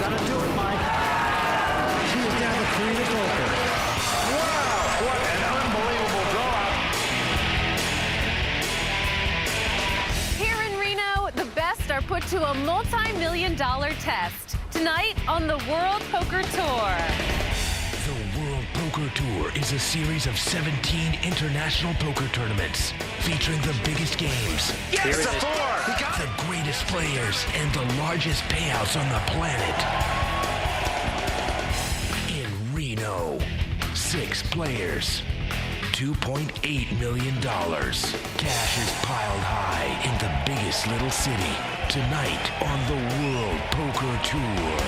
Gotta do it, Mike. She is now the queen of poker. Wow, what an unbelievable blowout. Here in Reno, the best are put to a multi-million-dollar test. Tonight on the World Poker Tour. The World Poker Tour is a series of 17 international poker tournaments featuring the biggest games. Yes, a 4. He got the greatest players and the largest payouts on the planet. In Reno, 6 players, $2.8 million. Cash is piled high in the biggest little city. Tonight on the World Poker Tour.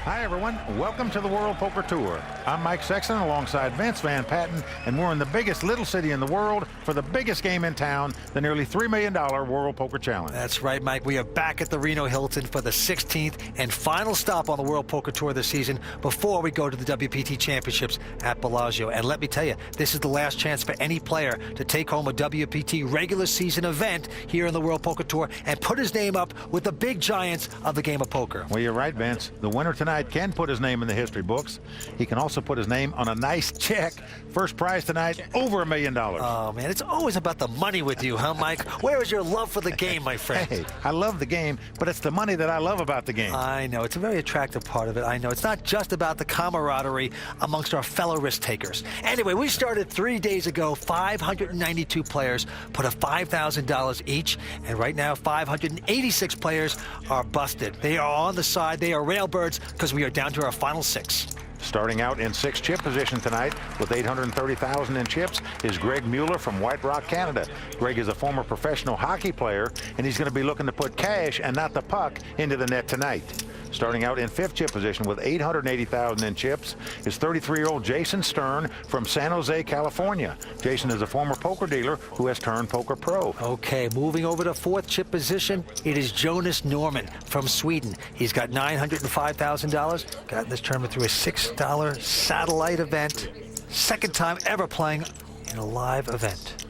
Hi, everyone. Welcome to the World Poker Tour. I'm Mike Sexton alongside Vince Van Patten, and we're in the biggest little city in the world for the biggest game in town, the nearly $3 million World Poker Challenge. That's right, Mike. We are back at the Reno Hilton for the 16th and final stop on the World Poker Tour this season before we go to the WPT Championships at Bellagio. And let me tell you, this is the last chance for any player to take home a WPT regular season event here in the World Poker Tour and put his name up with the big giants of the game of poker. Well, you're right, Vince. The winner tonight can put his name in the history books. He can also put his name on a nice check. First prize tonight, over $1 million. Oh, man, it's always about the money with you, huh, Mike? Where is your love for the game, my friend? Hey, I love the game, but it's the money that I love about the game. I know. It's a very attractive part of it. I know. It's not just about the camaraderie amongst our fellow risk takers. Anyway, we started 3 days ago. 592 players put a $5,000 each, and right now 586 players are busted. They are on the side. They are railbirds because we are down to our final 6. Starting out in 6th chip position tonight with $830,000 in chips is Greg Mueller from White Rock, Canada. Greg is a former professional hockey player, and he's going to be looking to put cash and not the puck into the net tonight. Starting out in 5th chip position with $880,000 in chips is 33-year-old Jason Stern from San Jose, California. Jason is a former poker dealer who has turned poker pro. Okay, moving over to 4th chip position, it is Jonas Norman from Sweden. He's got $905,000. Got this tournament through a $6 satellite event. Second time ever playing in a live event.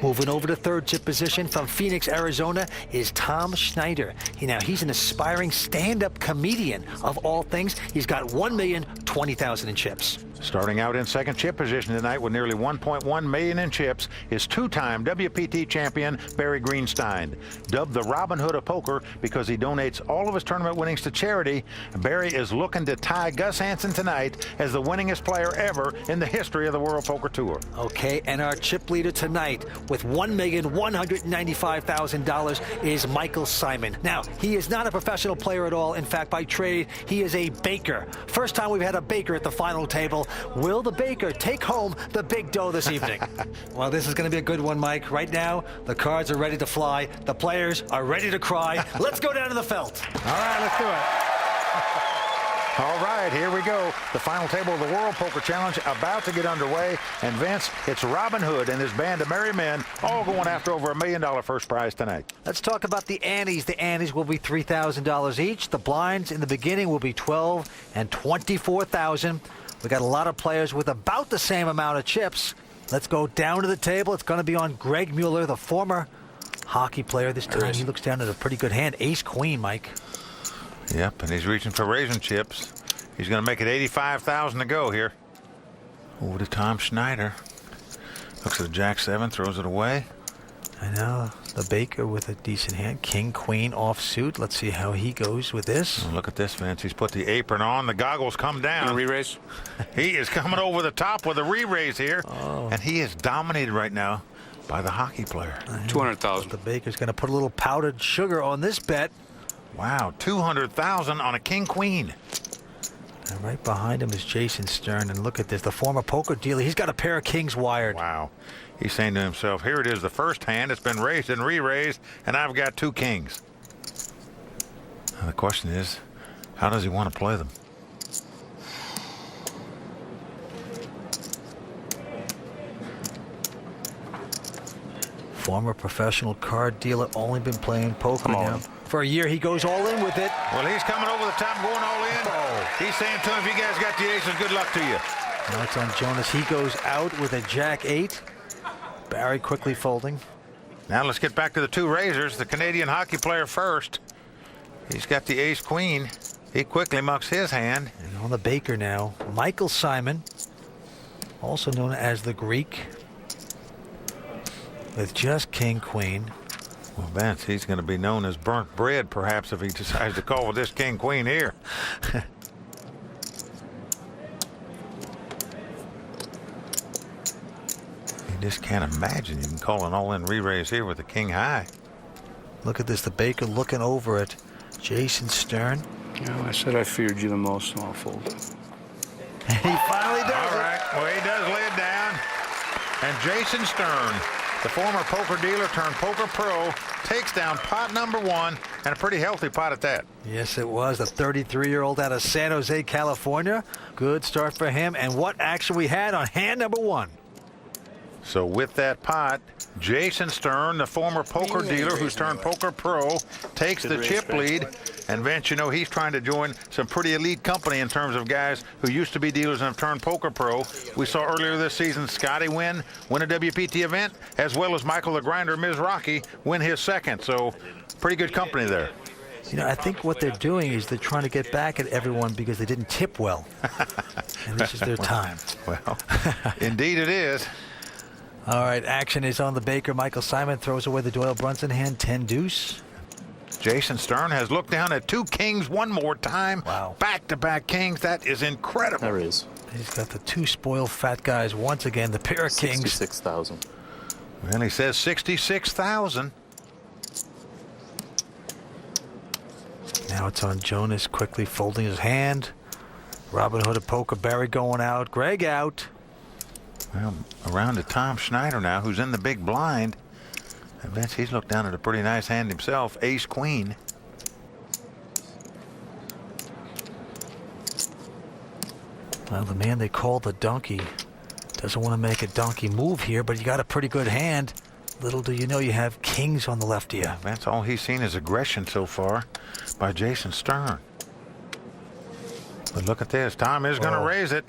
Moving over to 3rd chip position from Phoenix, Arizona is Tom Schneider. He's an aspiring stand-up comedian of all things. He's got $1,020,000 in chips. Starting out in 2nd chip position tonight with nearly $1.1 million in chips is 2-time WPT champion Barry Greenstein. Dubbed the Robin Hood of poker because he donates all of his tournament winnings to charity, Barry is looking to tie Gus Hansen tonight as the winningest player ever in the history of the World Poker Tour. Okay, and our chip leader tonight with $1,195,000 is Michael Simon. Now, he is not a professional player at all. In fact, by trade, he is a baker. First time we've had a baker at the final table. Will the baker take home the big dough this evening? Well, this is going to be a good one, Mike. Right now, the cards are ready to fly. The players are ready to cry. Let's go down to the felt. All right, let's do it. All right, here we go. The final table of the World Poker Challenge about to get underway. And Vince, it's Robin Hood and his band of merry men all going after over $1 million first prize tonight. Let's talk about the antes. The antes will be $3,000 each. The blinds in the beginning will be $12,000 and $24,000. We got a lot of players with about the same amount of chips. Let's go down to the table. It's going to be on Greg Mueller, the former hockey player. This time he looks down at a pretty good hand. Ace-queen, Mike. Yep, and he's reaching for raising chips. He's going to make it $85,000 to go here. Over to Tom Schneider. Looks at the Jack-7, throws it away. I know. The baker with a decent hand. King-queen offsuit. Let's see how he goes with this. Oh, look at this, Vince. He's put the apron on. The goggles come down. Re-raise? He is coming over the top with a re-raise here. Oh. And he is dominated right now by the hockey player. $200,000. The baker's going to put a little powdered sugar on this bet. Wow, $200,000 on a king-queen. And right behind him is Jason Stern. And look at this. The former poker dealer. He's got a pair of kings wired. Wow. He's saying to himself, here it is, the first hand. It's been raised and re-raised, and I've got 2 kings. Now the question is, how does he want to play them? Former professional card dealer, only been playing poker now. For a year, he goes all in with it. Well, he's coming over the top, going all in. Oh. He's saying to him, if you guys got the aces, good luck to you. Now it's on Jonas. He goes out with a Jack-8. Barry quickly folding. Now let's get back to the 2 raisers. The Canadian hockey player first. He's got the ace-queen. He quickly mucks his hand. And on the Baker now, Michael Simon, also known as the Greek, with just king, queen. Well, Vince, he's going to be known as burnt bread, perhaps, if he decides to call with this king, queen here. You just can't imagine you can call an all-in re-raise here with the king high. Look at this, the Baker looking over at Jason Stern. Yeah, I said I feared you the most, so I'll fold. And he finally does All it. right, well, he does lay it down. And Jason Stern, the former poker dealer turned poker pro, takes down pot number 1, and a pretty healthy pot at that. Yes, it was. The 33-year-old out of San Jose, California. Good start for him. And what action we had on hand number 1. So with that pot, Jason Stern, the former poker dealer who's turned poker pro, takes the chip lead. And Vince, you know, he's trying to join some pretty elite company in terms of guys who used to be dealers and have turned poker pro. We saw earlier this season Scotty win a WPT event, as well as Michael the Grinder Mizrachi win his second. So pretty good company there. You know, I think what they're doing is they're trying to get back at everyone because they didn't tip well. And this is their time. Well, indeed it is. All right, action is on the Baker. Michael Simon throws away the Doyle Brunson hand, 10 deuce. Jason Stern has looked down at 2 kings one more time. Wow. Back-to-back kings. That is incredible. There is. He's got the 2 spoiled fat guys once again, the pair of kings. 66,000. Well, he says 66,000. Now it's on Jonas, quickly folding his hand. Robin Hood of Poker, Barry going out, Greg out. Well, around to Tom Schneider now, who's in the big blind. I bet he's looked down at a pretty nice hand himself, ace-queen. Well, the man they call the donkey doesn't want to make a donkey move here, but you got a pretty good hand. Little do you know you have kings on the left of you. That's all he's seen is aggression so far by Jason Stern. But look at this. Tom is going to raise it.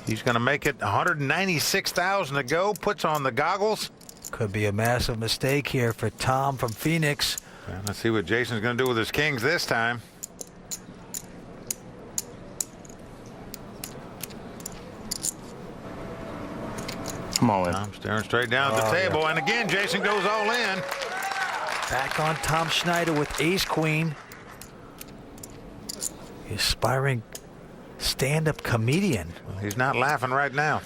He's going to make it 196,000 to go. Puts on the goggles. Could be a massive mistake here for Tom from Phoenix. Well, let's see what Jason's going to do with his kings this time. I'm all in. Tom staring straight down at the table. Yeah. And again, Jason goes all in. Back on Tom Schneider with ace-queen. Aspiring stand-up comedian. Well, he's not laughing right now.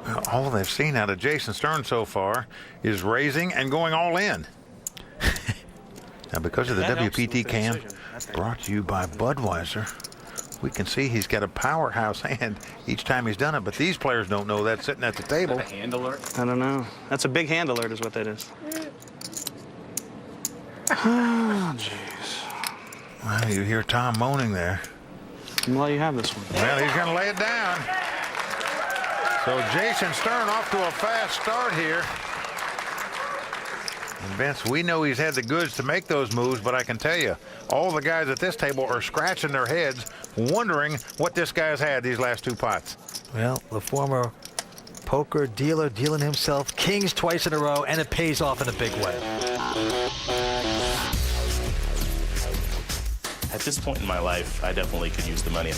Well, all they've seen out of Jason Stern so far is raising and going all in. Now, because of the WPT cam brought to you by Budweiser, we can see he's got a powerhouse hand each time he's done it, but these players don't know that sitting at the table. Hand alert? I don't know. That's a big hand alert is what that is. Oh, jeez. Well, you hear Tom moaning there. I'm glad you have this one. Well, he's going to lay it down. So Jason Stern off to a fast start here. And Vince, we know he's had the goods to make those moves, but I can tell you, all the guys at this table are scratching their heads, wondering what this guy's had these last 2 pots. Well, the former poker dealer dealing himself kings twice in a row, and it pays off in a big way. At this point in my life, I definitely could use the money.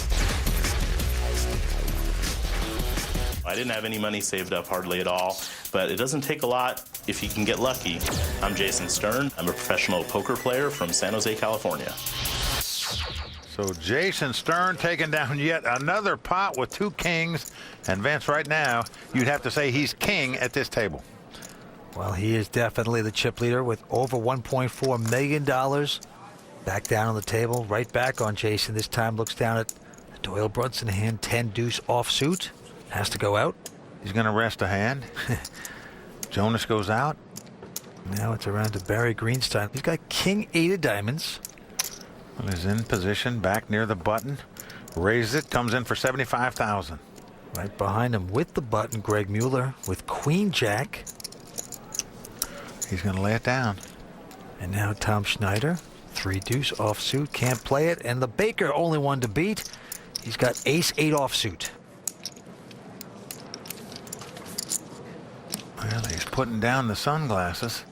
I didn't have any money saved up, hardly at all, but it doesn't take a lot if you can get lucky. I'm Jason Stern. I'm a professional poker player from San Jose, California. So Jason Stern taking down yet another pot with 2 kings. And Vince, right now, you'd have to say he's king at this table. Well, he is definitely the chip leader with over $1.4 million. Back down on the table, right back on Jason. This time looks down at the Doyle Brunson hand, 10 deuce offsuit. Has to go out. He's going to rest a hand. Jonas goes out. Now it's around to Barry Greenstein. He's got king 8 of diamonds. Well, he's in position back near the button. Raises it, comes in for 75,000. Right behind him with the button, Greg Mueller with queen jack. He's going to lay it down. And now Tom Schneider, 3 deuce offsuit, can't play it. And the Baker, only one to beat. He's got ace 8 offsuit. Well, He's putting down the sunglasses.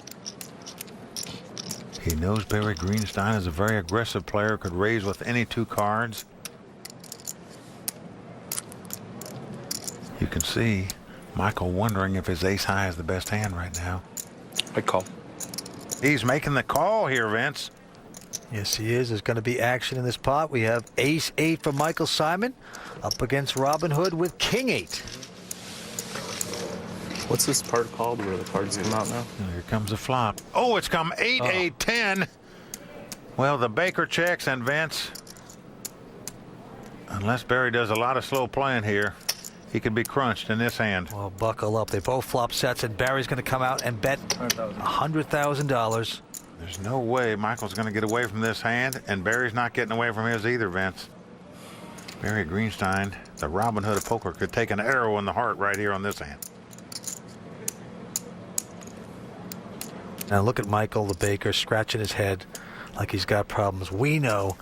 He knows Barry Greenstein is a very aggressive player, could raise with any two cards. You can see Michael wondering if his ace high is the best hand right now. I call. He's making the call here, Vince. Yes, he is. There's going to be action in this pot. We have ace 8 for Michael Simon up against Robin Hood with king 8. What's this part called where the cards come out now? Here comes a flop. Oh, it's come 8, 8, 10. Well, the Baker checks, and Vince, unless Barry does a lot of slow playing here, he could be crunched in this hand. Well, buckle up. They both flop sets, and Barry's going to come out and bet $100,000. There's no way Michael's going to get away from this hand, and Barry's not getting away from his either, Vince. Barry Greenstein, the Robin Hood of poker, could take an arrow in the heart right here on this hand. Now look at Michael, the Baker, scratching his head like he's got problems. We know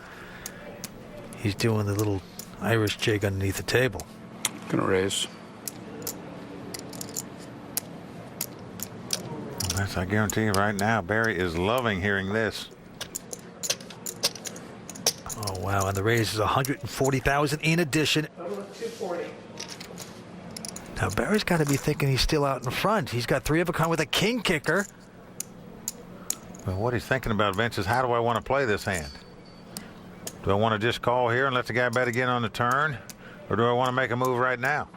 he's doing the little Irish jig underneath the table. Gonna raise. That's, I guarantee you right now, Barry is loving hearing this. Oh, wow. And the raise is $140,000 in addition. Now, Barry's got to be thinking he's still out in front. He's got 3 of a kind with a king kicker. Well, what he's thinking about, Vince, is how do I want to play this hand? Do I want to just call here and let the guy bet again on the turn? Or do I want to make a move right now?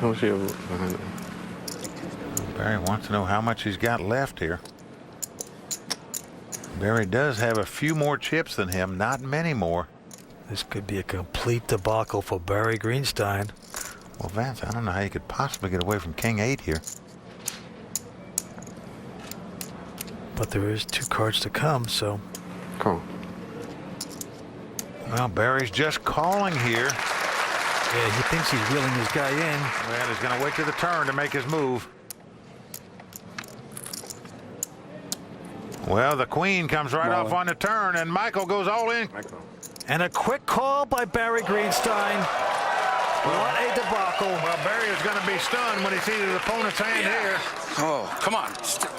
How much do you have behind it? Barry wants to know how much he's got left here. Barry does have a few more chips than him, not many more. This could be a complete debacle for Barry Greenstein. Well, Vance, I don't know how you could possibly get away from king 8 here. But there is 2 cards to come, so. Call. Well, Barry's just calling here. Yeah, he thinks he's reeling this guy in. Well, he's going to wait to the turn to make his move. Well, the queen comes right off on the turn, and Michael goes all in. And a quick call by Barry Greenstein. What a debacle. Well, Barry is going to be stunned when he sees his opponent's hand here. Oh, come on.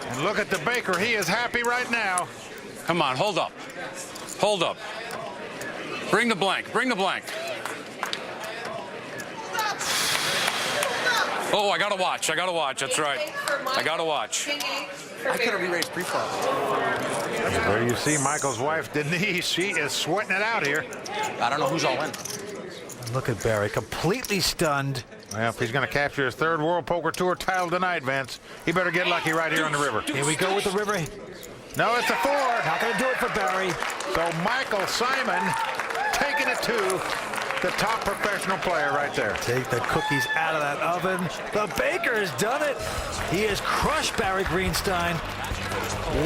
And look at the Baker. He is happy right now. Come on, hold up. Hold up. Bring the blank. Bring the blank. Oh, I got to watch. I got to watch. That's right. I got to watch. I could have re-raised pre-flop. There you see Michael's wife, Denise. She is sweating it out here. I don't know who's all in. Look at Barry, completely stunned. Well, if he's going to capture his 3rd World Poker Tour title tonight, Vince, he better get lucky right here on the river. Here we go with the river. No, it's a 4. Not going to do it for Barry. So Michael Simon taking it to the top professional player right there. Take the cookies out of that oven. The Baker has done it. He has crushed Barry Greenstein.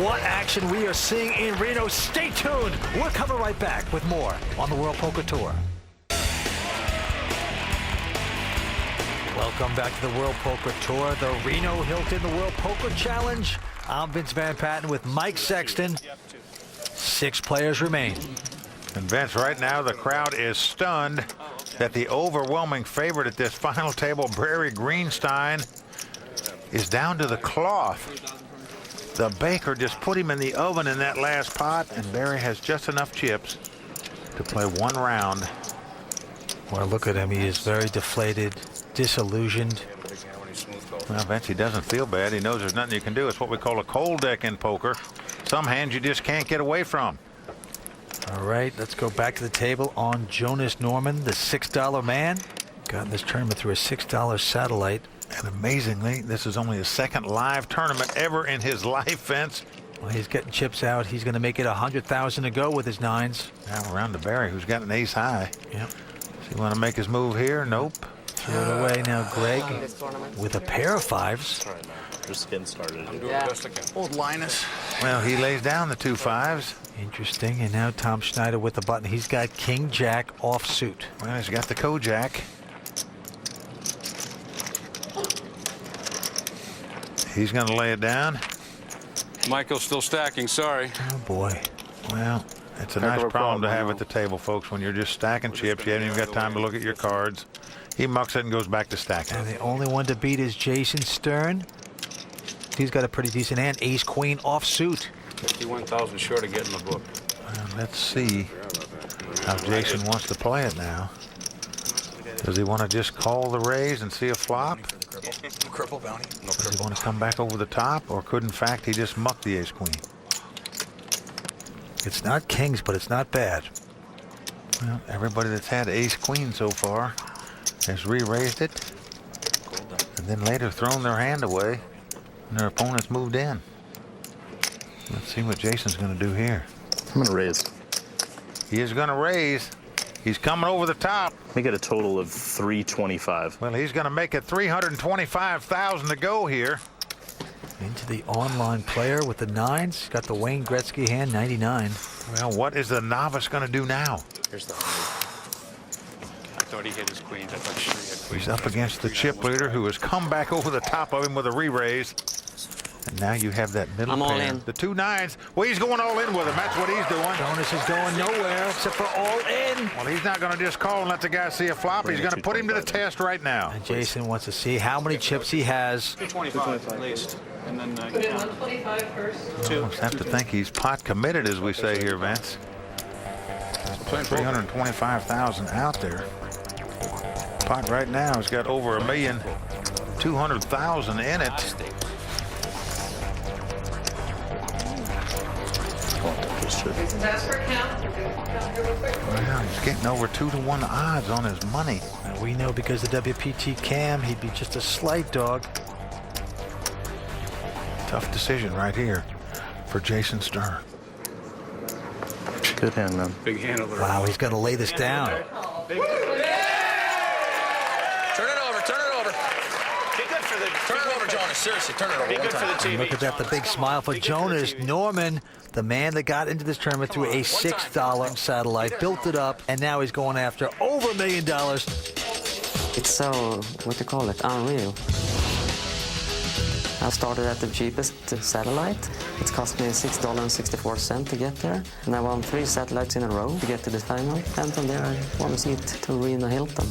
What action we are seeing in Reno. Stay tuned. We'll come right back with more on the World Poker Tour. Welcome back to the World Poker Tour, the Reno Hilton, the World Poker Challenge. I'm Vince Van Patten with Mike Sexton. 6 players remain. And Vince, right now the crowd is stunned that the overwhelming favorite at this final table, Barry Greenstein, is down to the cloth. The Baker just put him in the oven in that last pot, and Barry has just enough chips to play 1 round. Well, look at him. He is very deflated, disillusioned. Well, Vince, he doesn't feel bad. He knows there's nothing you can do. It's what we call a cold deck in poker. Some hands you just can't get away from. All right, let's go back to the table on Jonas Norman, the $6 man. Got in this tournament through a $6 satellite. And amazingly, this is only his 2nd live tournament ever in his life, Vince. Well, he's getting chips out. He's going to make it $100,000 to go with his 9s. Now around to Barry, who's got an ace high. Yep. Does he want to make his move here? Nope. Throw it away now, Greg, with a pair of 5s. Just getting started. Old Linus. Well, he lays down the 2 5s. Interesting. And now Tom Schneider with the button. He's got King Jack offsuit. Well, he's got the Kojak. He's going to lay it down. Michael's still stacking. Sorry. Oh, boy. Well, it's a nice problem to have at the table, folks, when you're just stacking chips. You haven't even got time to look at your cards. He mucks it and goes back to stacking. And the only one to beat is Jason Stern. He's got a pretty decent hand. Ace queen offsuit. 51,000 short of getting the book. Let's see how Jason wants to play it now. Does he want to just call the raise and see a flop? Cripple bounty. No Does he cripple. want to come back over the top, or could in fact he just muck the ace queen? It's not kings, but it's not bad. Well, everybody that's had ace queen so far has re-raised it, and then later thrown their hand away, and their opponents moved in. Let's see what Jason's going to do here. I'm going to raise. He is going to raise. He's coming over the top. We get a total of 325. Well, he's going to make it 325,000 to go here. Into the online player with the nines. Got the Wayne Gretzky hand, 99. Well, what is the novice going to do now? Here's the 100. I thought he hit his queens. I thought she had queens. He's up against the chip leader, who has come back over the top of him with a re-raise. And now you have that middle I'm all pair. in. The 2 9s. Well, he's going all in with him. That's what he's doing. Jonas is going nowhere except for all in. Well, he's not going to just call and let the guy see a flop. He's going to put him to the test right now. And Jason wants to see how many chips he has. 225 at least. And then Put in 125 first. I almost have to think he's pot committed, as we say here, Vince. 325,000 out there. Pot right now has got over 1,200,000 in it. That's for count. Well, he's getting over 2-to-1 odds on his money. And we know because the WPT cam, he'd be just a slight dog. Tough decision right here for Jason Stern. Good hand, man. big handler. Wow, he's going to lay this down. Turn it over. Turn it over. Be good for the. Turn it over, Jonas. Seriously, turn it over. Be good for the TV. Look at that, the big smile for Jonas Norman, the man that got into this tournament through a $6 satellite, built it up, and now he's going after over $1 million. It's so, what do you call it, unreal. I started at the cheapest satellite. It cost me $6.64 to get there. And I won 3 satellites in a row to get to the final. And from there, I won a seat to Rena Hilton.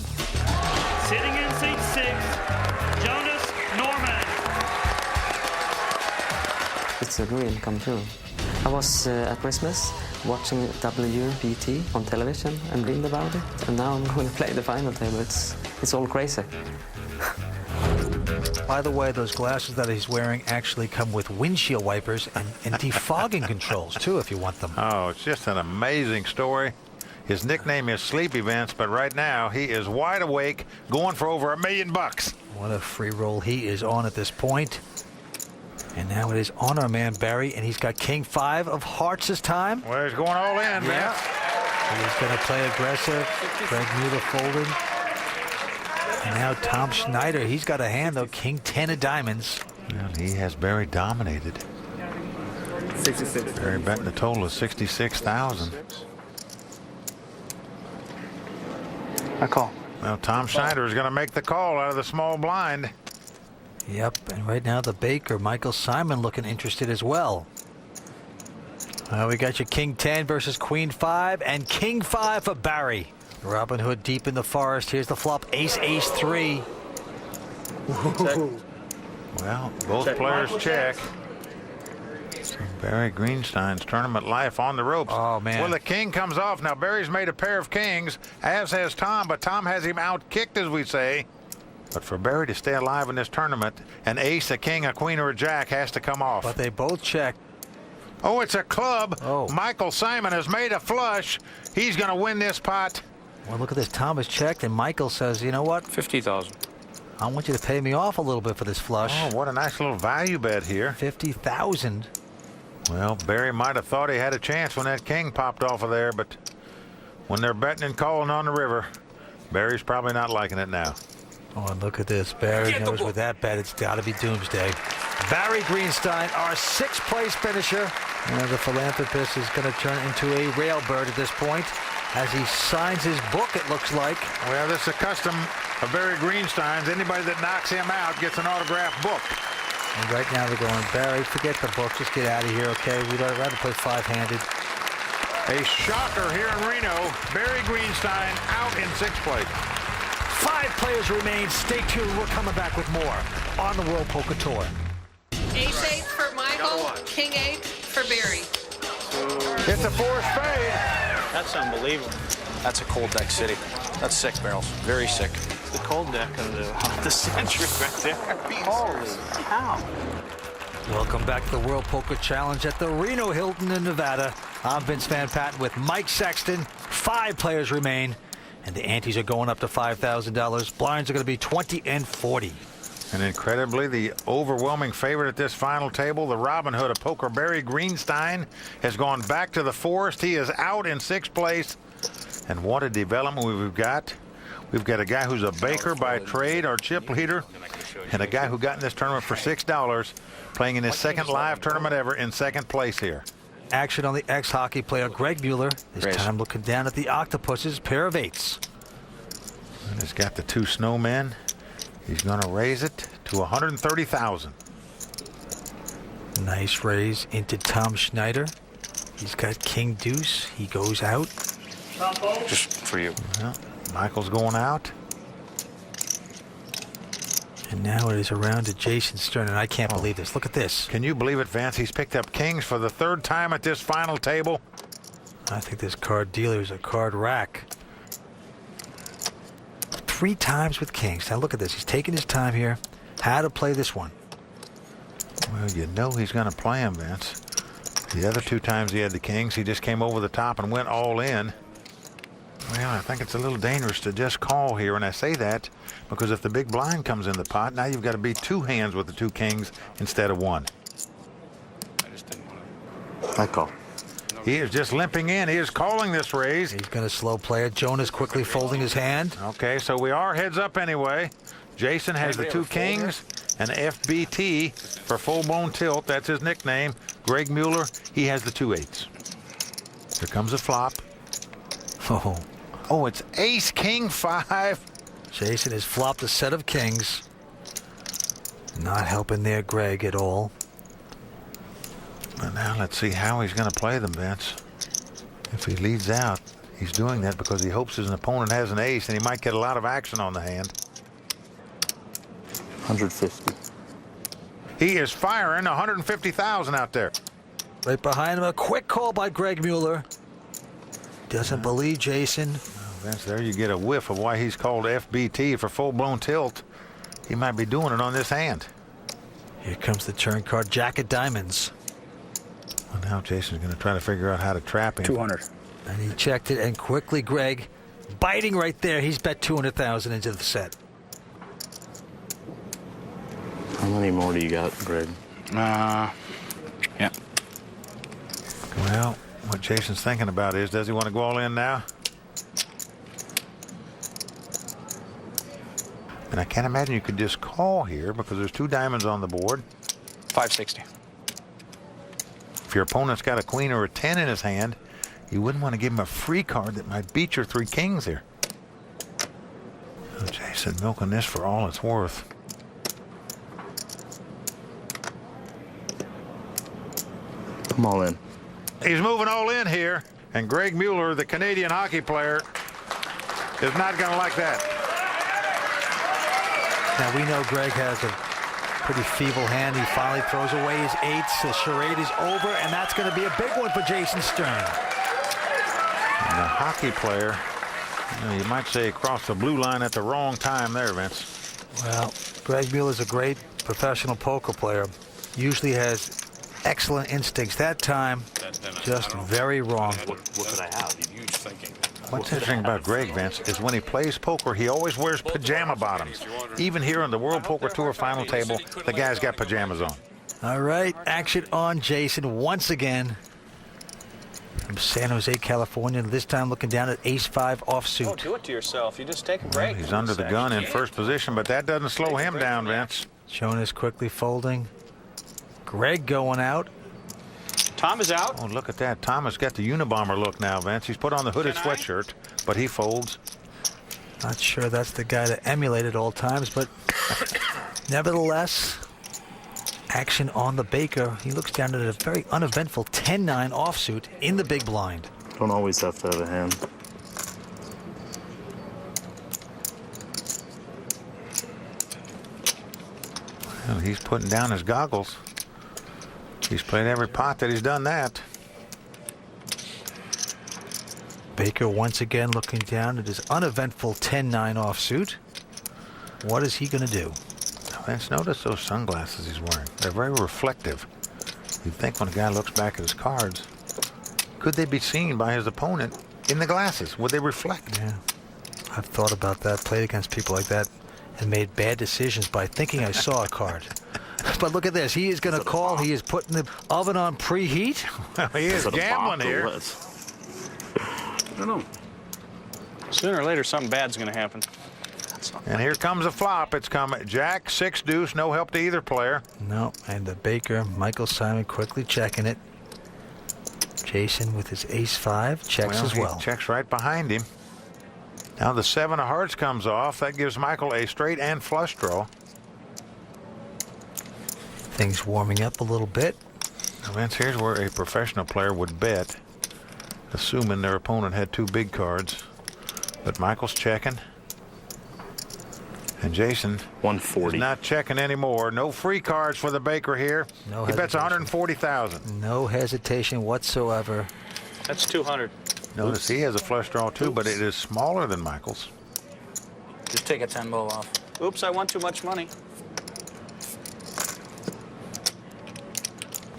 Sitting in seat 6, Jonas Norman. It's a dream come true. I was at Christmas watching WPT on television and dreamed about it. And now I'm going to play the final table. It's all crazy. By the way, those glasses that he's wearing actually come with windshield wipers and defogging controls, too, if you want them. Oh, it's just an amazing story. His nickname is Sleepy Vince, but right now he is wide awake, going for over $1 million. What a free roll he is on at this point. And now it is on our man Barry, and he's got King 5 of hearts this time. Well, he's going all in, Yeah. Vince. And he's going to play aggressive. Greg Mueller folded. And now Tom Schneider, he's got a hand, though. King 10 of diamonds. Well, he has Barry dominated. 66. Barry betting a total of 66,000. I call. Well, Tom Schneider is going to make the call out of the small blind. Yep, and right now the Baker, Michael Simon, looking interested as well. We got your King 10 versus Queen 5, and King 5 for Barry. Robin Hood deep in the forest. Here's the flop, Ace, Ace 3. Well, both players check. So Barry Greenstein's tournament life on the ropes. Oh, man. Well, the king comes off. Now, Barry's made a pair of kings, as has Tom, but Tom has him out-kicked, as we say. But for Barry to stay alive in this tournament, an ace, a king, a queen, or a jack has to come off. But they both check. Oh, it's a club. Oh. Michael Simon has made a flush. He's going to win this pot. Well, look at this. Tom has checked, and Michael says, you know what? 50,000. I want you to pay me off a little bit for this flush. Oh, what a nice little value bet here. 50,000. Well, Barry might have thought he had a chance when that king popped off of there, but when they're betting and calling on the river, Barry's probably not liking it now. Oh, and look at this. Barry knows with that bet, it's got to be doomsday. Barry Greenstein, our 6th place finisher. And the philanthropist is going to turn into a railbird at this point as he signs his book, it looks like. Well, this is a custom of Barry Greenstein's. Anybody that knocks him out gets an autographed book. And right now they're going, Barry, forget the book. Just get out of here, okay? We'd rather play 5-handed. A shocker here in Reno. Barry Greenstein out in 6th place. 5 players remain. Stay tuned. We're coming back with more on the World Poker Tour. Ace-8 for Michael, King-8 for Barry. It's a 4 spade. That's unbelievable. That's a cold deck city. That's sick, Barrels. Very sick. The cold deck of the century right there. Holy cow. Welcome back to the World Poker Challenge at the Reno Hilton in Nevada. I'm Vince Van Patten with Mike Sexton. 5 players remain, and the antes are going up to $5,000. Blinds are going to be 20 and 40. And incredibly, the overwhelming favorite at this final table, the Robin Hood of poker, Barry Greenstein, has gone back to the forest. He is out in 6th place. And what a development we've got. We've got a guy who's a baker by trade, our chip leader, and a guy who got in this tournament for $6, playing in his 2nd live tournament ever in 2nd place here. Action on the ex-hockey player Greg Mueller. This time looking down at the Octopuses, pair of 8s. And he's got the 2 snowmen. He's going to raise it to $130,000. Nice raise into Tom Schneider. He's got King Deuce. He goes out. Just for you. Well, Michael's going out. And now it is around to Jason Stern, and I can't believe this. Look at this. Can you believe it, Vance? He's picked up kings for the 3rd time at this final table. I think this card dealer is a card rack. 3 times with kings. Now look at this. He's taking his time here. How to play this one. Well, you know he's going to play him, Vince. The other 2 times he had the kings, he just came over the top and went all in. Well, I think it's a little dangerous to just call here, and I say that because if the big blind comes in the pot, now you've got to be 2 hands with the 2 kings instead of 1. I call. He is just limping in. He is calling this raise. He's going to slow play it. Jonas quickly folding his hand. Okay, so we are heads up anyway. Jason has the 2 kings, and FBT for full-blown tilt. That's his nickname. Greg Mueller, he has the 2 8s. Here comes a flop. Oh, it's ace, king, 5. Jason has flopped a set of kings. Not helping there, Greg, at all. And now let's see how he's going to play them, Vince. If he leads out, he's doing that because he hopes his opponent has an ace, and he might get a lot of action on the hand. 150. He is firing 150,000 out there. Right behind him, a quick call by Greg Mueller. Doesn't believe Jason. Vince, there you get a whiff of why he's called FBT for full-blown tilt. He might be doing it on this hand. Here comes the turn card, Jack of Diamonds. Well, now Jason's going to try to figure out how to trap him. 200. And he checked it, and quickly Greg, biting right there, he's bet 200,000 into the set. How many more do you got, Greg? Yeah. Well, what Jason's thinking about is, does he want to go all in now? And I can't imagine you could just call here because there's 2 diamonds on the board. 560. If your opponent's got a queen or a 10 in his hand, you wouldn't want to give him a free card that might beat your 3 kings here. Oh, Jason milking this for all it's worth. I'm all in. He's moving all in here, and Greg Mueller, the Canadian hockey player, is not going to like that. Now we know Greg has a pretty feeble hand. He finally throws away his 8s. The charade is over, and that's going to be a big one for Jason Stern. And the hockey player, you might say, crossed the blue line at the wrong time there, Vince. Well, Greg Mueller's a great professional poker player. Usually has excellent instincts. That time, just very wrong. What could I have? Huge thinking. What's interesting about Greg, Vince, is when he plays poker, he always wears pajama bottoms. Even here on the World Poker Tour final table, the guy's got pajamas on. All right, action on Jason once again. From San Jose, California, this time looking down at ace-5 offsuit. Don't do it to yourself. You just take a break. He's under the gun in first position, but that doesn't slow him down, Vince. Jonas quickly folding. Greg going out. Tom is out. Oh, look at that. Tom has got the Unabomber look now, Vince. He's put on the hooded sweatshirt, but he folds. Not sure that's the guy to emulate at all times, but nevertheless, action on the Baker. He looks down at a very uneventful 10-9 offsuit in the big blind. Don't always have to have a hand. Well, he's putting down his goggles. He's played every pot that he's done that. Baker once again looking down at his uneventful 10-9 offsuit. What is he going to do? Vince, notice those sunglasses he's wearing. They're very reflective. You'd think when a guy looks back at his cards, could they be seen by his opponent in the glasses? Would they reflect? Yeah. I've thought about that, played against people like that, and made bad decisions by thinking I saw a card. But look at this. He is going to call. He is putting the oven on preheat. Well, he is gambling here. I don't know. Sooner or later, something bad's going to happen. And here comes a flop. It's come Jack, 6 deuce, no help to either player. No, and the Baker, Michael Simon quickly checking it. Jason with his ace-5 checks as well. He checks right behind him. Now the 7 of hearts comes off. That gives Michael a straight and flush draw. Things warming up a little bit. Now, Vince, here's where a professional player would bet, assuming their opponent had 2 big cards. But Michael's checking. And Jason 140. is not checking anymore. No free cards for the Baker here. No he bets hesitation. 140,000. No hesitation whatsoever. That's 200. Notice he has a flush draw too, but it is smaller than Michael's. Just take a 10 ball off. Oops, I won too much money.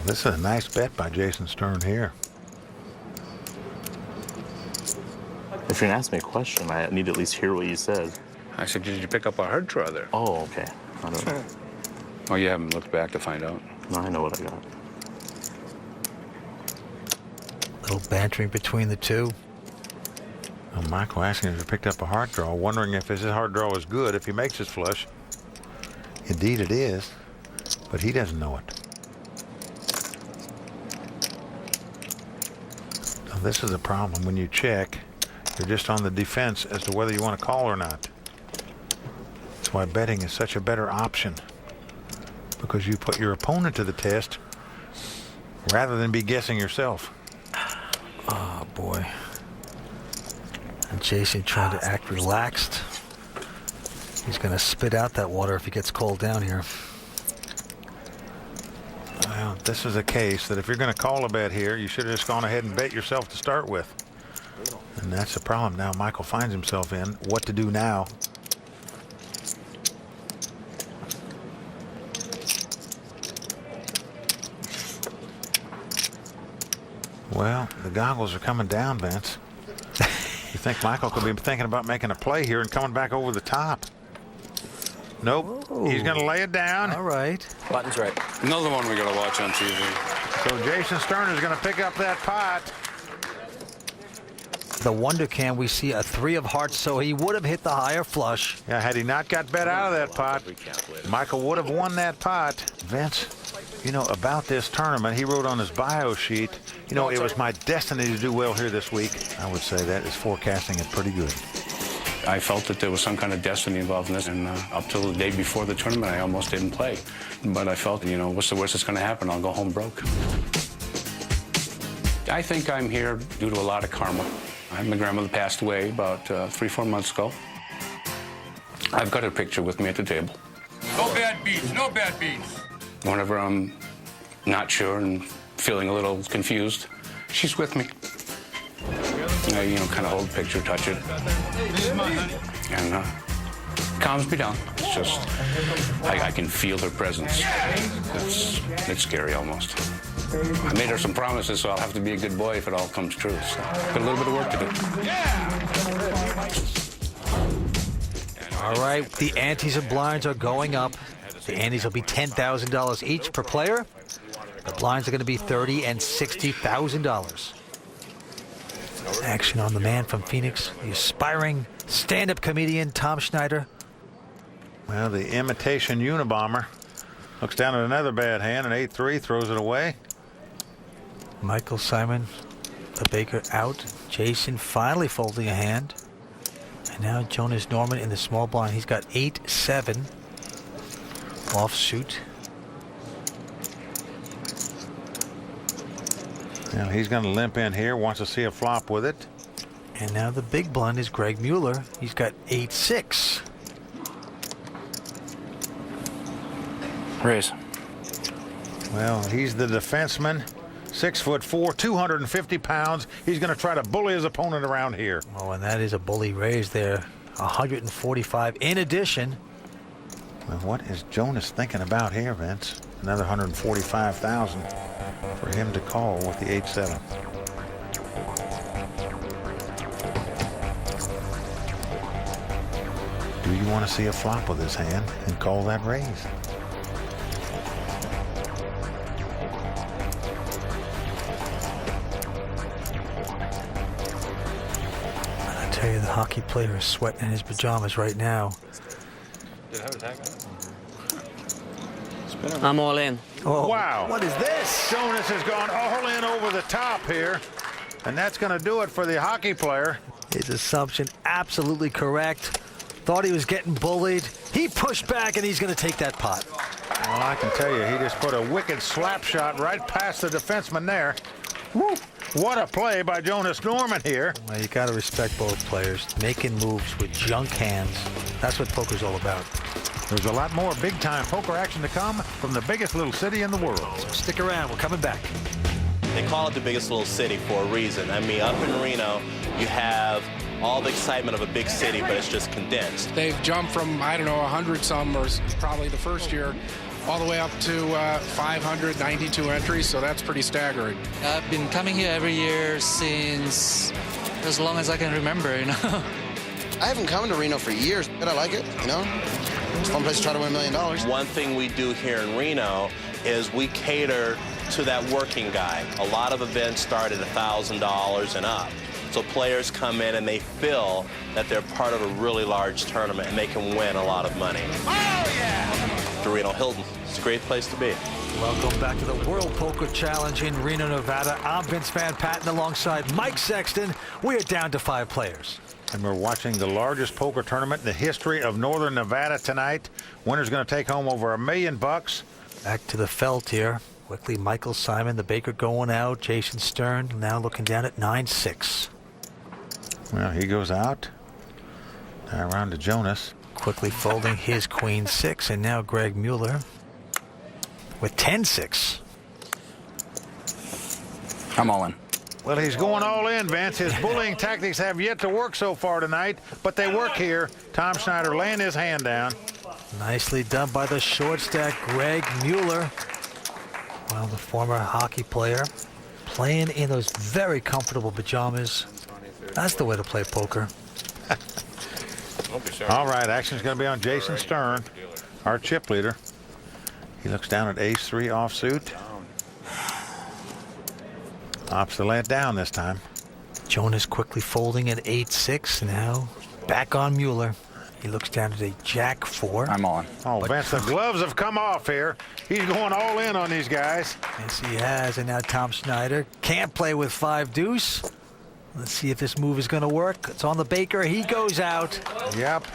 This is a nice bet by Jason Stern here. If you're going to ask me a question, I need to at least hear what you said. I said, did you pick up a hard draw there? Oh, okay. I don't know. Oh, you haven't looked back to find out? No, I know what I got. Little bantering between the two. Well, Michael asking if he picked up a hard draw, wondering if his hard draw is good if he makes his flush. Indeed it is, but he doesn't know it. Now, this is a problem. When you check, you're just on the defense as to whether you want to call or not. That's why betting is such a better option, because you put your opponent to the test rather than be guessing yourself. Oh, boy. And Jason trying to act relaxed. He's going to spit out that water if he gets cold down here. Well, this is a case that if you're going to call a bet here, you should have just gone ahead and bet yourself to start with. And that's the problem now Michael finds himself in. What to do now? Well, the goggles are coming down, Vince. You think Michael could be thinking about making a play here and coming back over the top? Nope. Whoa. He's going to lay it down. All right. Button's right. Another one we got to watch on TV. So Jason Stern is going to pick up that pot. The wonder can we see a 3 of hearts, so he would have hit the higher flush. Yeah, had he not got bet out of that pot, Michael would have won that pot. Vince, you know, about this tournament, he wrote on his bio sheet, you know, it was my destiny to do well here this week. I would say that is forecasting it pretty good. I felt that there was some kind of destiny involved in this, and up till the day before the tournament, I almost didn't play. But I felt, you know, what's the worst that's going to happen? I'll go home broke. I think I'm here due to a lot of karma. My grandmother passed away about 3-4 months ago. I've got her picture with me at the table. No bad beats, no bad beats. Whenever I'm not sure and feeling a little confused, she's with me. I, you know, kind of hold the picture, touch it, and calms me down. It's just, I can feel her presence. It's scary almost. I made her some promises, so I'll have to be a good boy if it all comes true. So, got a little bit of work to do. All right, the antes and blinds are going up. The antes will be $10,000 each per player. The blinds are going to be $30,000 and $60,000. Action on the man from Phoenix, the aspiring stand-up comedian Tom Schneider. Well, the imitation Unabomber looks down at another bad hand, an 8-3, throws it away. Michael Simon, the Baker out. Jason finally folding a hand. And now Jonas Norman in the small blind. He's got 8-7 offsuit. Now he's going to limp in here, wants to see a flop with it. And now the big blind is Greg Mueller. He's got 8-6. Raise. Well, he's the defenseman. 6'4", 250 pounds. He's going to try to bully his opponent around here. Oh, and that is a bully raise there. 145 in addition. Well, what is Jonas thinking about here, Vince? Another 145,000 for him to call with the 8-7. Do you want to see a flop with his hand and call that raise? I tell you, the hockey player is sweating in his pajamas right now. Did it have a tag on it? I'm all in. Oh, wow. What is this? Jonas has gone all in over the top here. And that's going to do it for the hockey player. His assumption absolutely correct. Thought he was getting bullied. He pushed back, and he's going to take that pot. Well, I can tell you, he just put a wicked slap shot right past the defenseman there. Woo! What a play by Jonas Norman here. Well, you got to respect both players. Making moves with junk hands. That's what poker's all about. There's a lot more big-time poker action to come from the biggest little city in the world. So stick around. We're coming back. They call it the biggest little city for a reason. I mean, up in Reno, you have all the excitement of a big city, but it's just condensed. They've jumped from, I don't know, 100-some, or probably the first year, all the way up to 592 entries, so that's pretty staggering. I've been coming here every year since as long as I can remember, you know. I haven't come to Reno for years, but I like it, you know. It's a fun place to try to win $1 million. One thing we do here in Reno is we cater to that working guy. A lot of events start at $1,000 and up. So players come in and they feel that they're part of a really large tournament and they can win a lot of money. Oh, yeah! The Reno Hilton. It's a great place to be. Welcome back to the World Poker Challenge in Reno, Nevada. I'm Vince Van Patten alongside Mike Sexton. We are down to 5 players. And we're watching the largest poker tournament in the history of Northern Nevada tonight. Winner's going to take home over $1 million. Back to the felt here. Quickly, Michael Simon, the Baker going out. Jason Stern now looking down at 9-6. Well, he goes out. Now around to Jonas. Quickly folding his Queen 6, and now Greg Mueller with 10-6. I'm all in. Well, he's going all in, Vince. His bullying tactics have yet to work so far tonight, but they work here. Tom Schneider laying his hand down. Nicely done by the short stack, Greg Mueller. Well, the former hockey player playing in those very comfortable pajamas. That's the way to play poker. All right, action's going to be on Jason Stern, our chip leader. He looks down at ace-3 offsuit. Opts the land down this time. Jonas quickly folding at 8-6. Now back on Mueller. He looks down at a jack-4. I'm on. Oh, Vince, the gloves have come off here. He's going all in on these guys. Yes, he has. And now Tom Schneider can't play with 5-deuce. Let's see if this move is going to work. It's on the Baker. He goes out. Yep.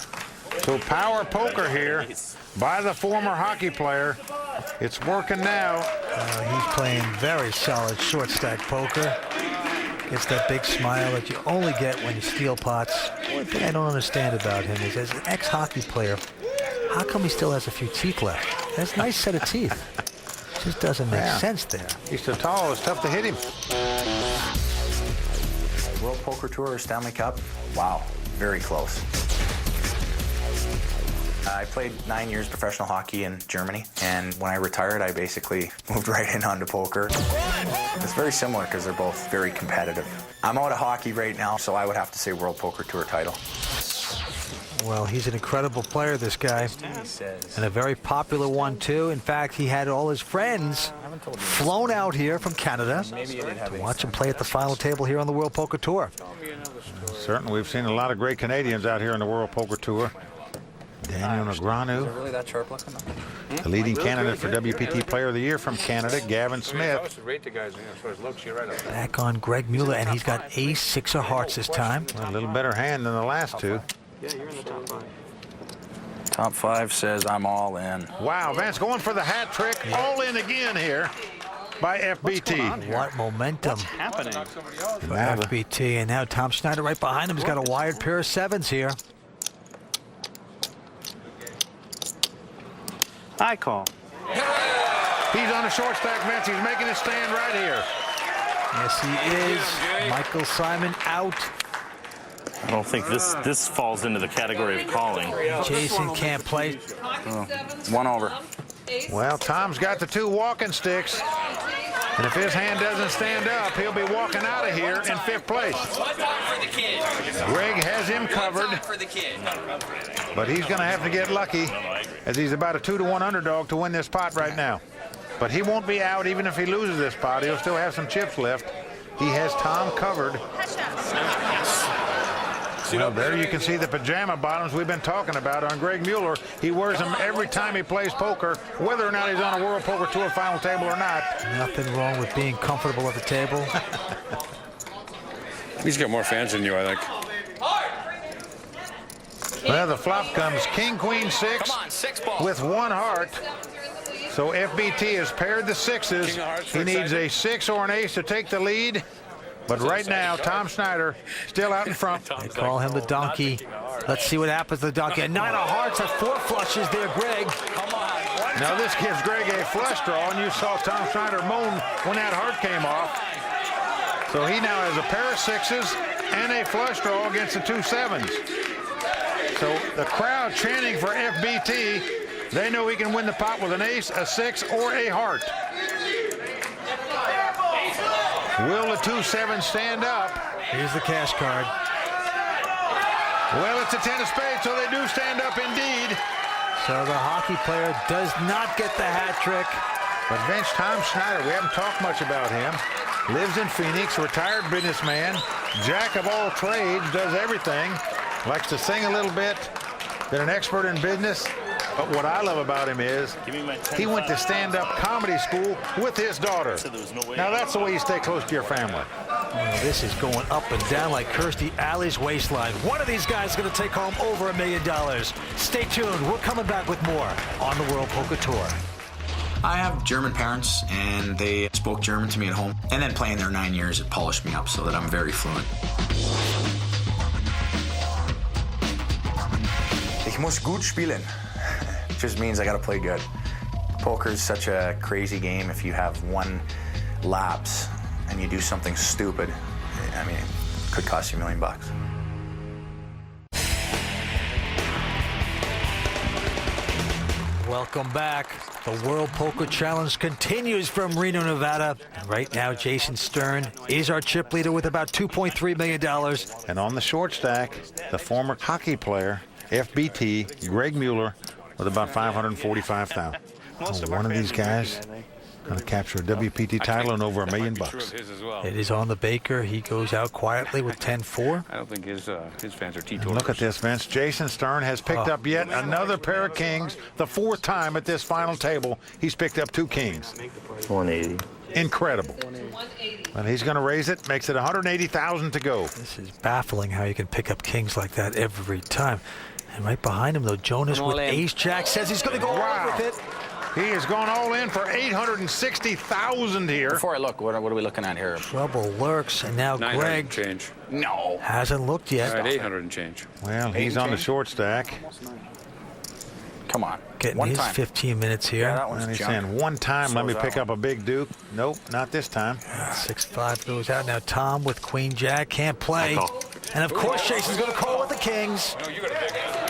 So power poker here by the former hockey player. It's working now. He's playing very solid short stack poker. Gets that big smile that you only get when you steal pots. One thing I don't understand about him is, as an ex-hockey player, how come he still has a few teeth left? That's a nice set of teeth. Just doesn't make sense there. He's so tall, it's tough to hit him. World Poker Tour, Stanley Cup. Wow, very close. I played 9 years professional hockey in Germany, and when I retired, I basically moved right in onto poker. It's very similar because they're both very competitive. I'm out of hockey right now, so I would have to say World Poker Tour title. Well, he's an incredible player, this guy, and a very popular one, too. In fact, he had all his friends flown out here from Canada to watch him play at the final table here on the World Poker Tour. Certainly, we've seen a lot of great Canadians out here on the World Poker Tour. Daniel Negreanu, Really that sharp looking? the leading candidate for WPT Player of the Year from Canada, Gavin I Smith. was to rate the guys, so his looks, you're right. Back on Greg Mueller, and he's got ace-6 of hearts this time. A little better hand than the last two. Yeah, you're in the top 5. Top 5 says I'm all in. Wow, Vance going for the hat trick. All in again here by FBT. What momentum. What's happening? For FBT, and now Tom Schneider right behind him has got a wired pair of 7s here. I call. He's on the short stack, Vince. He's making a stand right here. Yes, he is. Michael Simon out. I don't think this falls into the category of calling. Jason can't play. One over. Well, Tom's got the 2 walking sticks. And if his hand doesn't stand up, he'll be walking out of here in 5th place. Greg has him covered. But he's going to have to get lucky, as he's about a 2-to-1 underdog to win this pot right now. But he won't be out even if he loses this pot. He'll still have some chips left. He has Tom covered. Well, there you can see the pajama bottoms we've been talking about on Greg Mueller. He wears them every time he plays poker, whether or not he's on a World Poker Tour final table or not. Nothing wrong with being comfortable at the table. He's got more fans than you, I think. Well, the flop comes King, Queen, 6 with 1 heart. So FBT has paired the 6s. He needs a 6 or an ace to take the lead. But right now, Tom Schneider still out in front. They call him the donkey. Let's see what happens to the donkey. A 9 of hearts, at 4 flushes there, Greg. Now this gives Greg a flush draw, and you saw Tom Schneider moan when that heart came off. So he now has a pair of 6s and a flush draw against the 2 7s. So the crowd chanting for FBT. They know he can win the pot with an ace, a 6, or a heart. Will the 2 7 stand up? Here's the cash card. Well, it's a 10 of spades, so they do stand up indeed. So the hockey player does not get the hat trick. But Vince, Tom Schneider, we haven't talked much about him. Lives in Phoenix, retired businessman, jack of all trades, does everything. Likes to sing a little bit. Been an expert in business. But what I love about him is he went to stand-up comedy school with his daughter. Now that's the way you stay close to your family. Oh, this is going up and down like Kirstie Alley's waistline. One of these guys is going to take home over $1 million. Stay tuned. We're coming back with more on the World Poker Tour. I have German parents, and they spoke German to me at home. And then playing there 9 years, it polished me up so that I'm very fluent. Ich muss gut spielen. Just means I got to play good. Poker is such a crazy game. If you have one lapse and you do something stupid, I mean, it could cost you $1 million. Welcome back. The World Poker Challenge continues from Reno, Nevada. And right now, Jason Stern is our chip leader with about $2.3 million. And on the short stack, the former hockey player, FBT, Greg Mueller, with about $545,000. Oh, one of these guys going to capture a WPT title and over $1 million. It is on the Baker. He goes out quietly with 10-4. I don't think his fans are teetotalers. Look at this, Vince. Jason Stern has picked up yet another pair of kings. The 4th time at this final table, he's picked up 2 kings. 180. Incredible. And he's going to raise it. Makes it $180,000 to go. This is baffling how you can pick up kings like that every time. And right behind him, though, Jonas with ace-jack says he's going to go all with it. He has gone all in for $860,000 here. Before I look, what are we looking at here? Trouble lurks, and now Greg change. No. Hasn't looked yet. All right, 800 and change. Well, he's on the short stack. Come on. Getting one his time. 15 minutes here. Yeah, that one's And he's junk. saying one time, So let me is pick that up a big duke. Nope, not this time. 6-5 goes out. Now Tom with queen-jack can't play. And of course, Jason's going to call with the kings.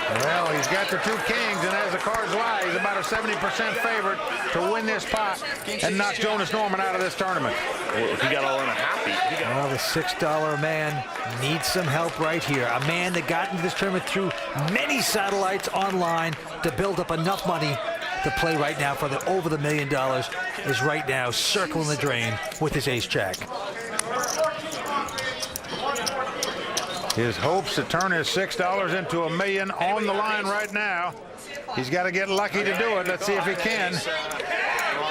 Well, he's got the 2 kings, and as the cards lie, he's about a 70% favorite to win this pot and knock Jonas Norman out of this tournament. If he got all in a happy. Well, the $6 man needs some help right here. A man that got into this tournament through many satellites online to build up enough money to play right now for over the $1 million is right now circling the drain with his ace-jack. His hopes to turn his $6 into $1 million on the line right now. He's got to get lucky to do it. Let's see if he can.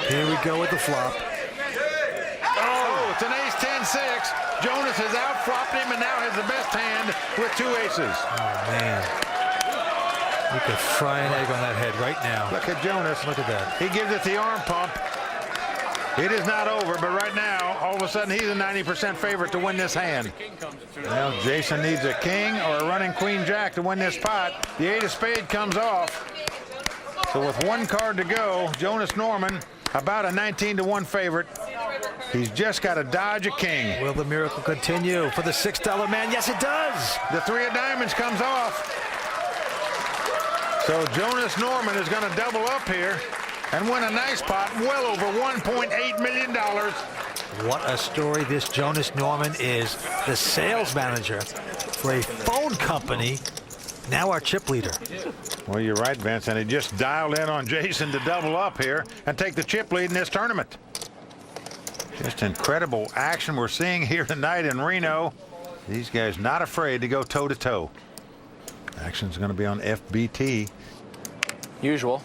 Here we go with the flop. Oh, it's an ace 10-6. Jonas has out-flopped him and now has the best hand with 2 aces. Oh, man. You could fry an egg on that head right now. Look at Jonas. Look at that. He gives it the arm pump. It is not over, but right now, all of a sudden, he's a 90% favorite to win this hand. Well, Jason needs a king or a running queen-jack to win this pot. The 8 of spades comes off. So with 1 card to go, Jonas Norman about a 19-to-1 favorite. He's just got to dodge a king. Will the miracle continue for the $6 man? Yes, it does. The 3 of diamonds comes off. So Jonas Norman is going to double up here and win a nice pot, well over $1.8 million. What a story this Jonas Norman is. The sales manager for a phone company, now our chip leader. Well, you're right, Vince, and he just dialed in on Jason to double up here and take the chip lead in this tournament. Just incredible action we're seeing here tonight in Reno. These guys not afraid to go toe-to-toe. Action's going to be on FBT. Usual.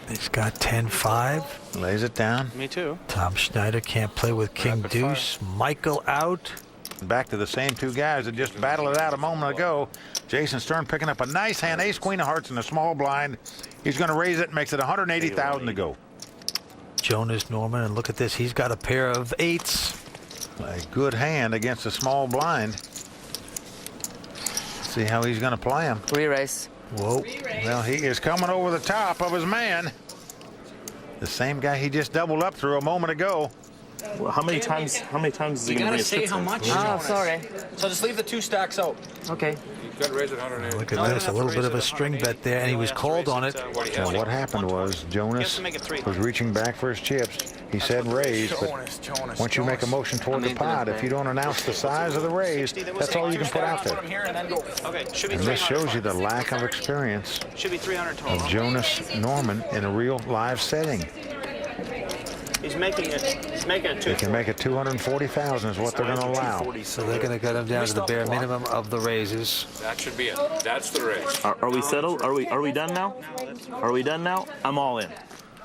He's got 10-5. Lays it down. Me too. Tom Schneider can't play with King Deuce. Michael out. Back to the same 2 guys that just battled it out a moment ago. Jason Stern picking up a nice hand. Ace, Queen of Hearts in a small blind. He's going to raise it, makes it 180,000 to go. Jonas Norman, and look at this. He's got a pair of 8s. A good hand against a small blind. See how he's going to play him. Re-raise. Whoa. Well, he is coming over the top of his man. The same guy he just doubled up through a moment ago. Well, how many times is he going to raise say how much. Oh, sorry. So just leave the 2 stacks out. Okay. Look at this, a little bit of a string bet there, and he was called on it. Well, what happened was Jonas was reaching back for his chips. He said raise, but once you make a motion toward the pot, if you don't announce the size of the raise, that's all you can put out there. And this shows you the lack of experience of Jonas Norman in a real live setting. He's making it 240. They can make it 240,000 is what they're going to allow. So they're going to cut him down to the bare minimum of the raises. That should be it. That's the raise. Are we settled? Are we done now? Are we done now? I'm all in.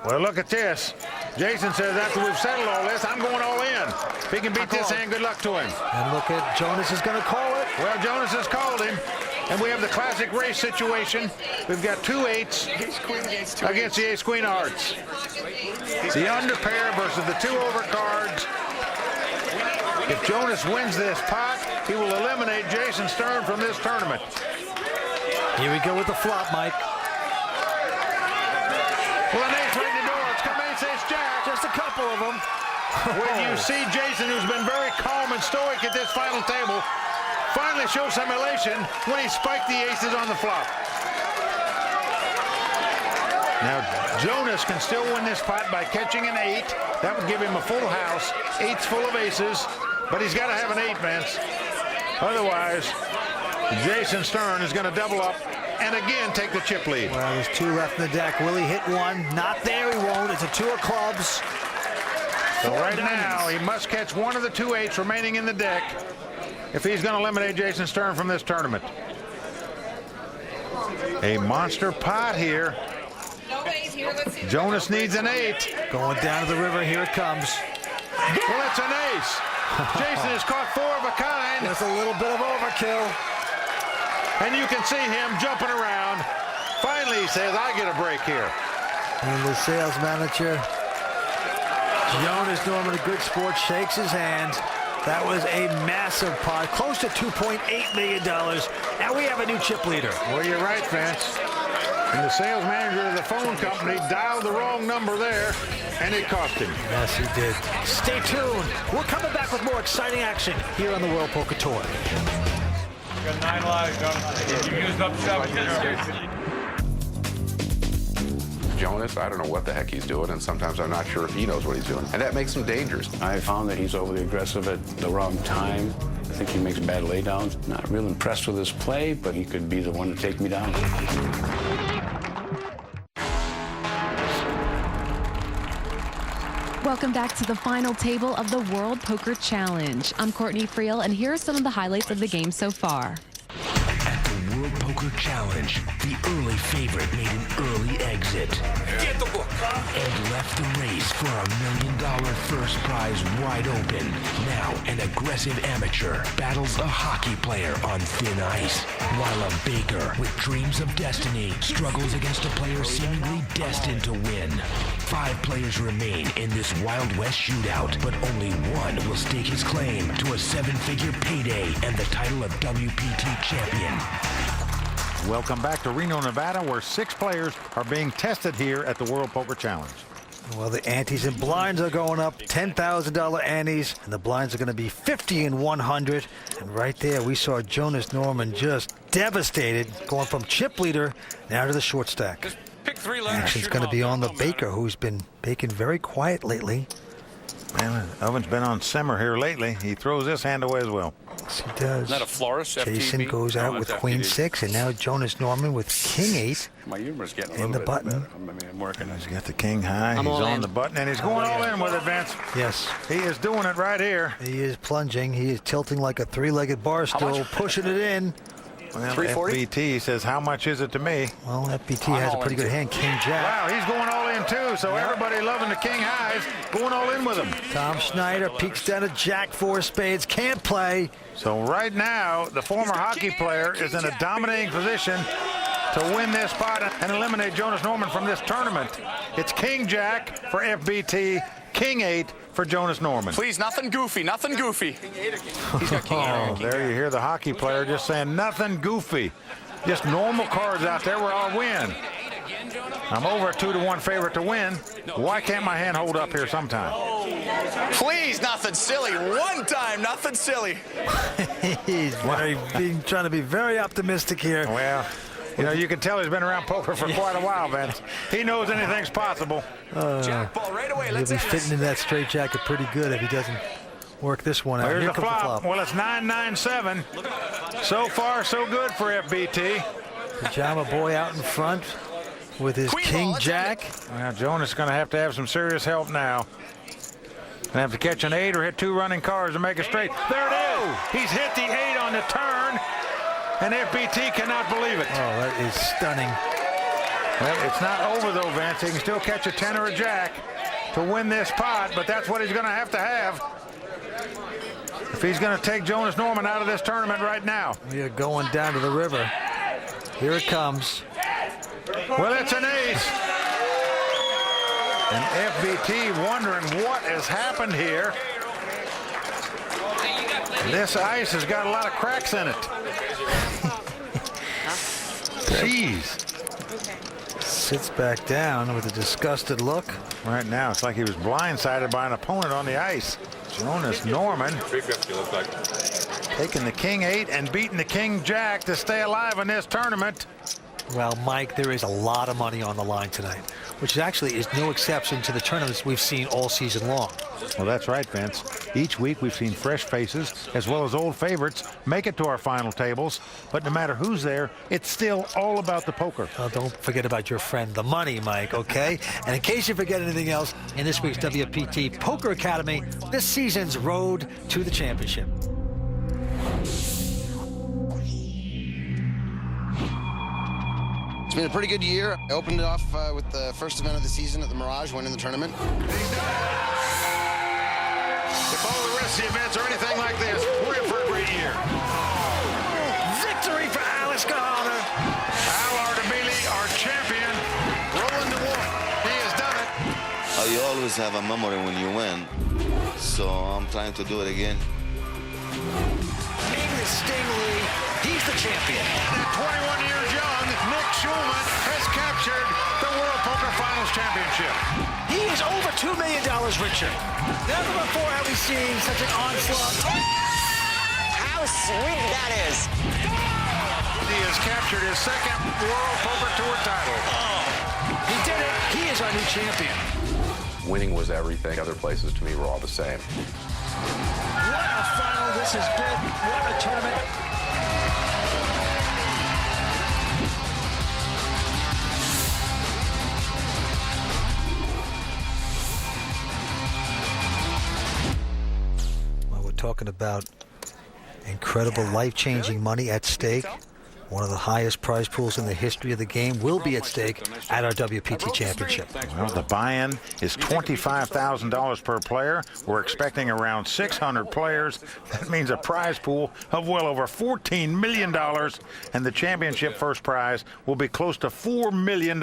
Well, look at this. Jason says after we've settled all this, I'm going all in. If he can beat this hand, good luck to him. And look at Jonas is going to call it. Well, Jonas has called him. And we have the classic race situation. We've got 2 8s against the Ace Queen of Hearts. The under pair versus the 2 overcards. If Jonas wins this pot, he will eliminate Jason Stern from this tournament. Here we go with the flop, Mike. Well, an ace right in the door. It's come ace, ace, jack. Just a couple of them. When you see Jason, who's been very calm and stoic at this final table, finally show some elation when he spiked the aces on the flop. Now, Jonas can still win this pot by catching an 8. That would give him a full house. 8's full of aces, but he's got to have an 8, Vince. Otherwise, Jason Stern is going to double up and again take the chip lead. Well, there's 2 left in the deck. Will he hit 1? Not there, he won't. It's a 2 of clubs. So right now, he must catch 1 of the 2 8s remaining in the deck if he's going to eliminate Jason Stern from this tournament. A monster pot here. Jonas needs an 8. Going down to the river, here it comes. Well, it's an ace. Jason has caught 4 of a kind. That's a little bit of overkill. And you can see him jumping around. Finally, he says, I get a break here. And the sales manager, Jonas Norman, a good sport, shakes his hand. That was a massive pot, close to $2.8 million. Now we have a new chip leader. Well, you're right, Vince. And the sales manager of the phone company dialed the wrong number there, and it cost him. Yes, he did. Stay tuned. We're coming back with more exciting action here on the World Poker Tour. Got 9 lives, Jonathan. You used up 7. Jonas, I don't know what the heck he's doing, and sometimes I'm not sure if he knows what he's doing, and that makes him dangerous. I found that he's overly aggressive at the wrong time. I think he makes bad laydowns. Not real impressed with his play, but he could be the one to take me down. Welcome back to the final table of the World Poker Challenge. I'm Courtney Friel, and here are some of the highlights of the game so far. At the World Poker Challenge, the early favorite made an early exit. Get the book. And left the race for $1 million first prize wide open. Now, an aggressive amateur battles a hockey player on thin ice, while a baker with dreams of destiny struggles against a player seemingly destined to win. 5 players remain in this Wild West shootout, but only one will stake his claim to a 7-figure payday and the title of WPT champion. Welcome back to Reno, Nevada, where 6 players are being tested here at the World Poker Challenge. Well, the antes and blinds are going up, $10,000 antes, and the blinds are going to be 50 and 100. And right there, we saw Jonas Norman just devastated, going from chip leader now to the short stack. Pick 3 Action's going to be on the baker, who's been baking very quiet lately. Man, Oven's been on simmer here lately. He throws this hand away as well. Yes, he does. Isn't that a florist? Jason FTB? goes out No, with it's queen FTB. 6, and now Jonas Norman with king 8. My humor's getting a in little the bit button. better. I'm working. He's got the king high. I'm He's all on in. the button, and he's going all in with it, Vince. Yes. He is doing it right here. He is plunging. He is tilting like a 3-legged bar stool, pushing it in. Well, 340? FBT says, how much is it to me? Well, FBT has a pretty good hand, king jack. Wow, he's going all in too, so everybody loving the king highs, going all in with him. Tom Schneider peeks down a jack 4 spades, can't play. So right now, the former hockey player is in a dominating position to win this spot and eliminate Jonas Norman from this tournament. It's king jack for FBT, king 8 for Jonas Norman. Please, nothing goofy, nothing goofy. He's got king 8. Oh, there you hear the hockey player just saying nothing goofy. Just normal cards out there where I'll win. I'm over a 2-1 favorite to win. Why can't my hand hold up here sometime? Please, nothing silly. One time, nothing silly. He's trying to be very optimistic here. Well, you know, you can tell he's been around poker for quite a while, Vince. He knows anything's possible. Jackball right away. He'll Let's be end fitting this. in that straight jacket pretty good if he doesn't work this one out. Here's Here the comes the flop. flop. Well, it's 9-9-7. So far, so good for FBT. Pajama boy out in front with his king jack. Well, Jonas is going to have some serious help now. Gonna have to catch an 8 or hit 2 running cards and make it straight. There it is. He's hit the 8 on the turn, and FBT cannot believe it. Oh, that is stunning. Well, it's not over though, Vince. He can still catch a 10 or a jack to win this pot, but that's what he's going to have. If he's going to take Jonas Norman out of this tournament right now. We are going down to the river. Here it comes. Well, it's an ace. And FBT wondering what has happened here. This ice has got a lot of cracks in it. Jeez. Sits back down with a disgusted look. Right now, it's like he was blindsided by an opponent on the ice. Jonas Norman 350 looks like. taking the king 8 and beating the king jack to stay alive in this tournament. Well, Mike, there is a lot of money on the line tonight, which actually is no exception to the tournaments we've seen all season long. Well, that's right, Vince. Each week we've seen fresh faces as well as old favorites make it to our final tables. But no matter who's there, it's still all about the poker. Oh, don't forget about your friend, the money, Mike, okay? And in case you forget anything else, in this week's WPT Poker Academy, this season's road to the championship. It's been a pretty good year. I opened it off with the first event of the season at the Mirage, winning the tournament. If all the rest of the events are anything like this, we're in for a great year. Victory for Alex Kahana. Al Ardabili, our champion, rolling the wolf. He has done it. You always have a memory when you win, so I'm trying to do it again. Angus Stingley, he's the champion. At 21 years young, Nick Schulman has captured the World Poker Finals Championship. He is over $2 million richer. Never before have we seen such an onslaught. How sweet that is. He has captured his second World Poker Tour title. He did it. He is our new champion. Winning was everything. Other places to me were all the same. What a final this has been. What a tournament. Well, we're talking about incredible life-changing money at stake. One of the highest prize pools in the history of the game will be at stake at our WPT Championship. Well, the buy-in is $25,000 per player. We're expecting around 600 players. That means a prize pool of well over $14 million, and the championship first prize will be close to $4 million.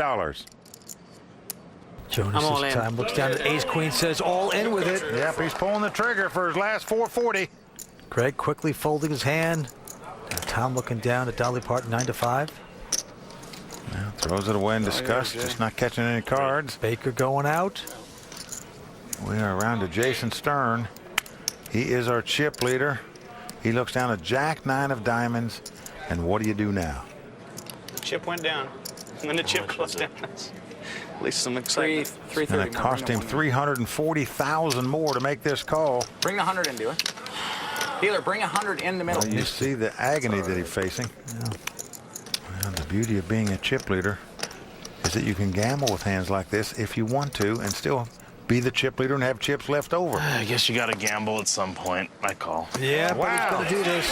Jonas this time looks down at ace queen, says all in with it. Yep, he's pulling the trigger for his last 440. Greg quickly folding his hand. Tom looking down at Dolly Parton 9-5. Now throws it away in disgust, just not catching any cards. Baker going out. We are around to Jason Stern. He is our chip leader. He looks down at Jack 9 of diamonds. And what do you do now? The chip went down. And then the chip goes down. That's at least some excitement. And it cost him $340,000 more to make this call. Bring the 100 into it. Dealer, bring 100 in the middle. Well, you see the agony that he's facing. Well, the beauty of being a chip leader is that you can gamble with hands like this if you want to and still be the chip leader and have chips left over. I guess you got to gamble at some point. I call. Yeah, but he's going to do this.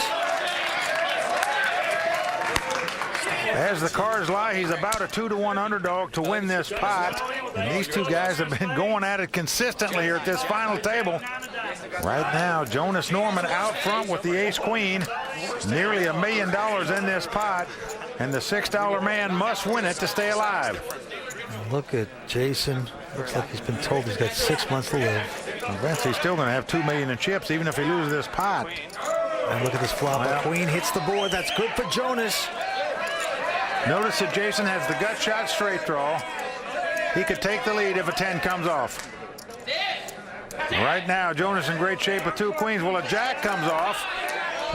As the cards lie, he's about a 2-to-1 underdog to win this pot. And these two guys have been going at it consistently here at this final table. Right now, Jonas Norman out front with the ace-queen. Nearly $1 million in this pot. And the $6 man must win it to stay alive. Look at Jason. Looks like he's been told he's got 6 months to live. Well, Vince, he's still going to have $2 million in chips, even if he loses this pot. And look at this flop. Well, queen hits the board. That's good for Jonas. Notice that Jason has the gut shot straight draw. He could take the lead if a 10 comes off. Right now, Jonas in great shape with 2 queens. Well, a jack comes off.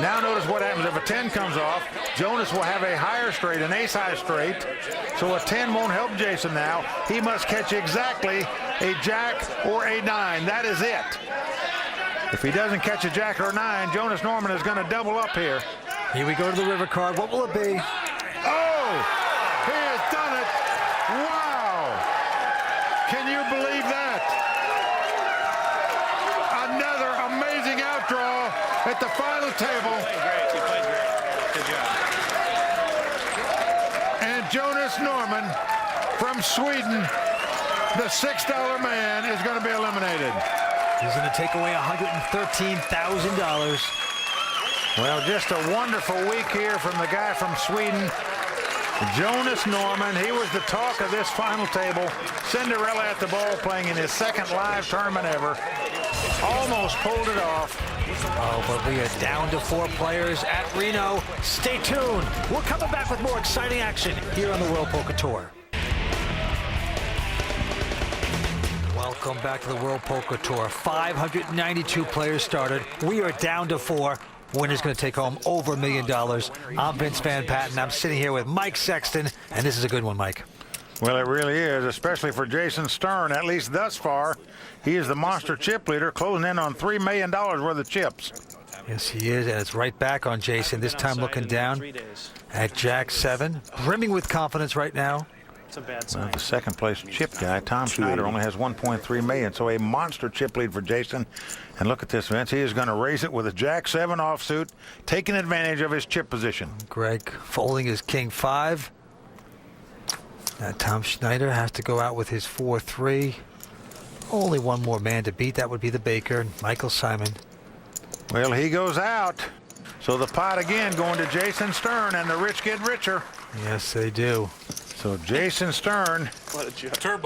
Now notice what happens if a 10 comes off. Jonas will have a higher straight, an ace-high straight. So a 10 won't help Jason now. He must catch exactly a jack or a 9. That is it. If he doesn't catch a jack or a 9, Jonas Norman is going to double up here. Here we go to the river card. What will it be? Oh! He has done it! Wow! Can you believe that? Another amazing outdraw at the final table. You played great. Good job. And Jonas Norman from Sweden, the $6 man, is going to be eliminated. He's going to take away $113,000. Well, just a wonderful week here from the guy from Sweden, Jonas Norman. He was the talk of this final table. Cinderella at the ball, playing in his second live tournament ever. Almost pulled it off. Oh, but we are down to 4 players at Reno. Stay tuned. We're coming back with more exciting action here on the World Poker Tour. Welcome back to the World Poker Tour. 592 players started. We are down to 4. Winner's going to take home over $1 million. I'm Vince Van Patten. I'm sitting here with Mike Sexton, and this is a good one, Mike. Well, it really is, especially for Jason Stern, at least thus far. He is the monster chip leader, closing in on $3 million worth of chips. Yes, he is, and it's right back on Jason, this time looking down at Jack 7. Brimming with confidence right now. It's a bad sign. Well, the second place chip guy, Tom Schneider, only has $1.3 million, so a monster chip lead for Jason. And look at this, Vince. He is going to raise it with a Jack 7 offsuit, taking advantage of his chip position. Greg folding his King 5. Now Tom Schneider has to go out with his 4-3. Only one more man to beat. That would be the Baker, Michael Simon. Well, he goes out. So the pot again going to Jason Stern, and the rich get richer. Yes, they do. So Jason Stern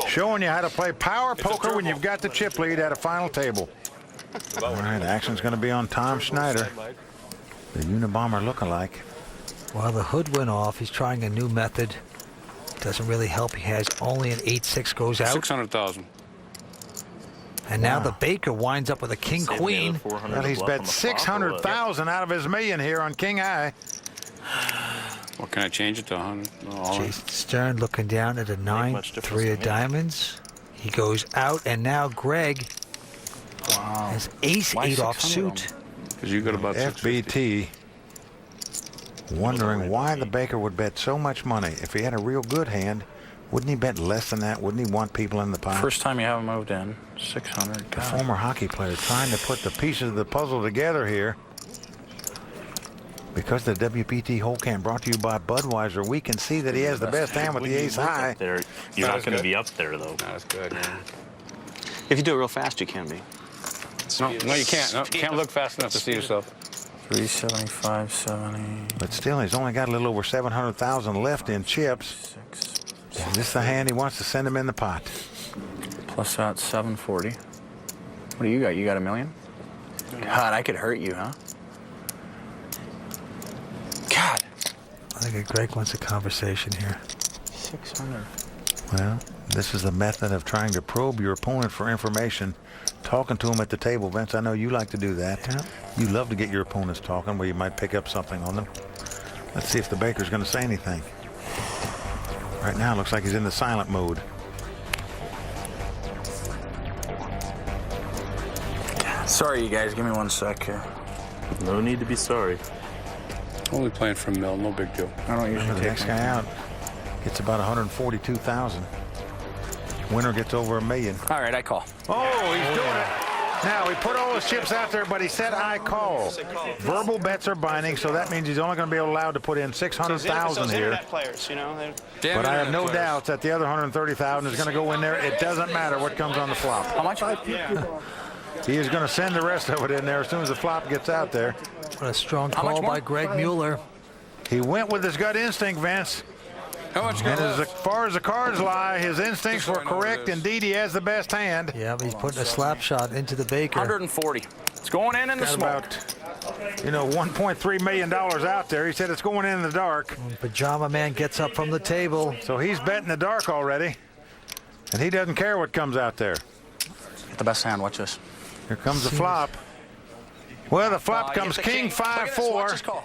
showing you how to play power poker when you've got the chip lead at a final table. All right, action's going to be on Tom Schneider, the Unabomber lookalike. Well, the hood went off. He's trying a new method. Doesn't really help. He has only an 8-6 goes out. 600,000. And now the Baker winds up with a King Queen. Well, he's bet 600,000 out of his million here on King High. What can I change it to? 100? Jason Stern looking down at a 9-3 of diamonds. He goes out, and now Greg has ace-8 offsuit. Because you got about FBT wondering why the Baker would bet so much money. If he had a real good hand, wouldn't he bet less than that? Wouldn't he want people in the pot? First time you haven't moved in. 600. The former hockey player trying to put the pieces of the puzzle together here. Because the WPT Hole Cam brought to you by Budweiser, we can see that he has the best hand with the ace high. You're not going to be up there, though. That's good, man. If you do it real fast, you can be. No, you can't. No, you can't look fast enough to see yourself. 375, 70. But still, he's only got a little over 700,000 left in chips. Is this the hand he wants to send him in the pot? Plus that 740. What do you got? You got $1 million? God, I could hurt you, huh? God. I think Greg wants a conversation here. 600. Well, This is the method of trying to probe your opponent for information, talking to them at the table. Vince, I know you like to do that. Yeah. You love to get your opponents talking where you might pick up something on them. Let's see if the Baker's going to say anything. Right now, it looks like he's in the silent mode. Sorry, you guys. Give me 1 sec here. No need to be sorry. Only playing for a mil, no big deal. I don't usually The take next guy out gets about 142,000. Winner gets over $1 million. All right, I call. Oh, he's doing it. Now, he put all his chips out there, but he said, I call. Verbal bets are binding, so that means he's only going to be allowed to put in 600,000 here. Players, you know, But I have no doubts that the other 130,000 is going to go in there. It doesn't matter what comes on the flop. How much? He is going to send the rest of it in there as soon as the flop gets out there. What a strong call by Greg Mueller. He went with his gut instinct, Vince. How much? And as far as the cards lie, his instincts were correct. Indeed, he has the best hand. Yeah, but he's putting a slap shot into the Baker. 140. It's going in the smoke. About, you know, $1.3 million out there. He said it's going in the dark. Pajama Man gets up from the table. So he's betting the dark already. And he doesn't care what comes out there. Get the best hand. Watch this. Here comes the flop. Well, the flop comes king 5-4.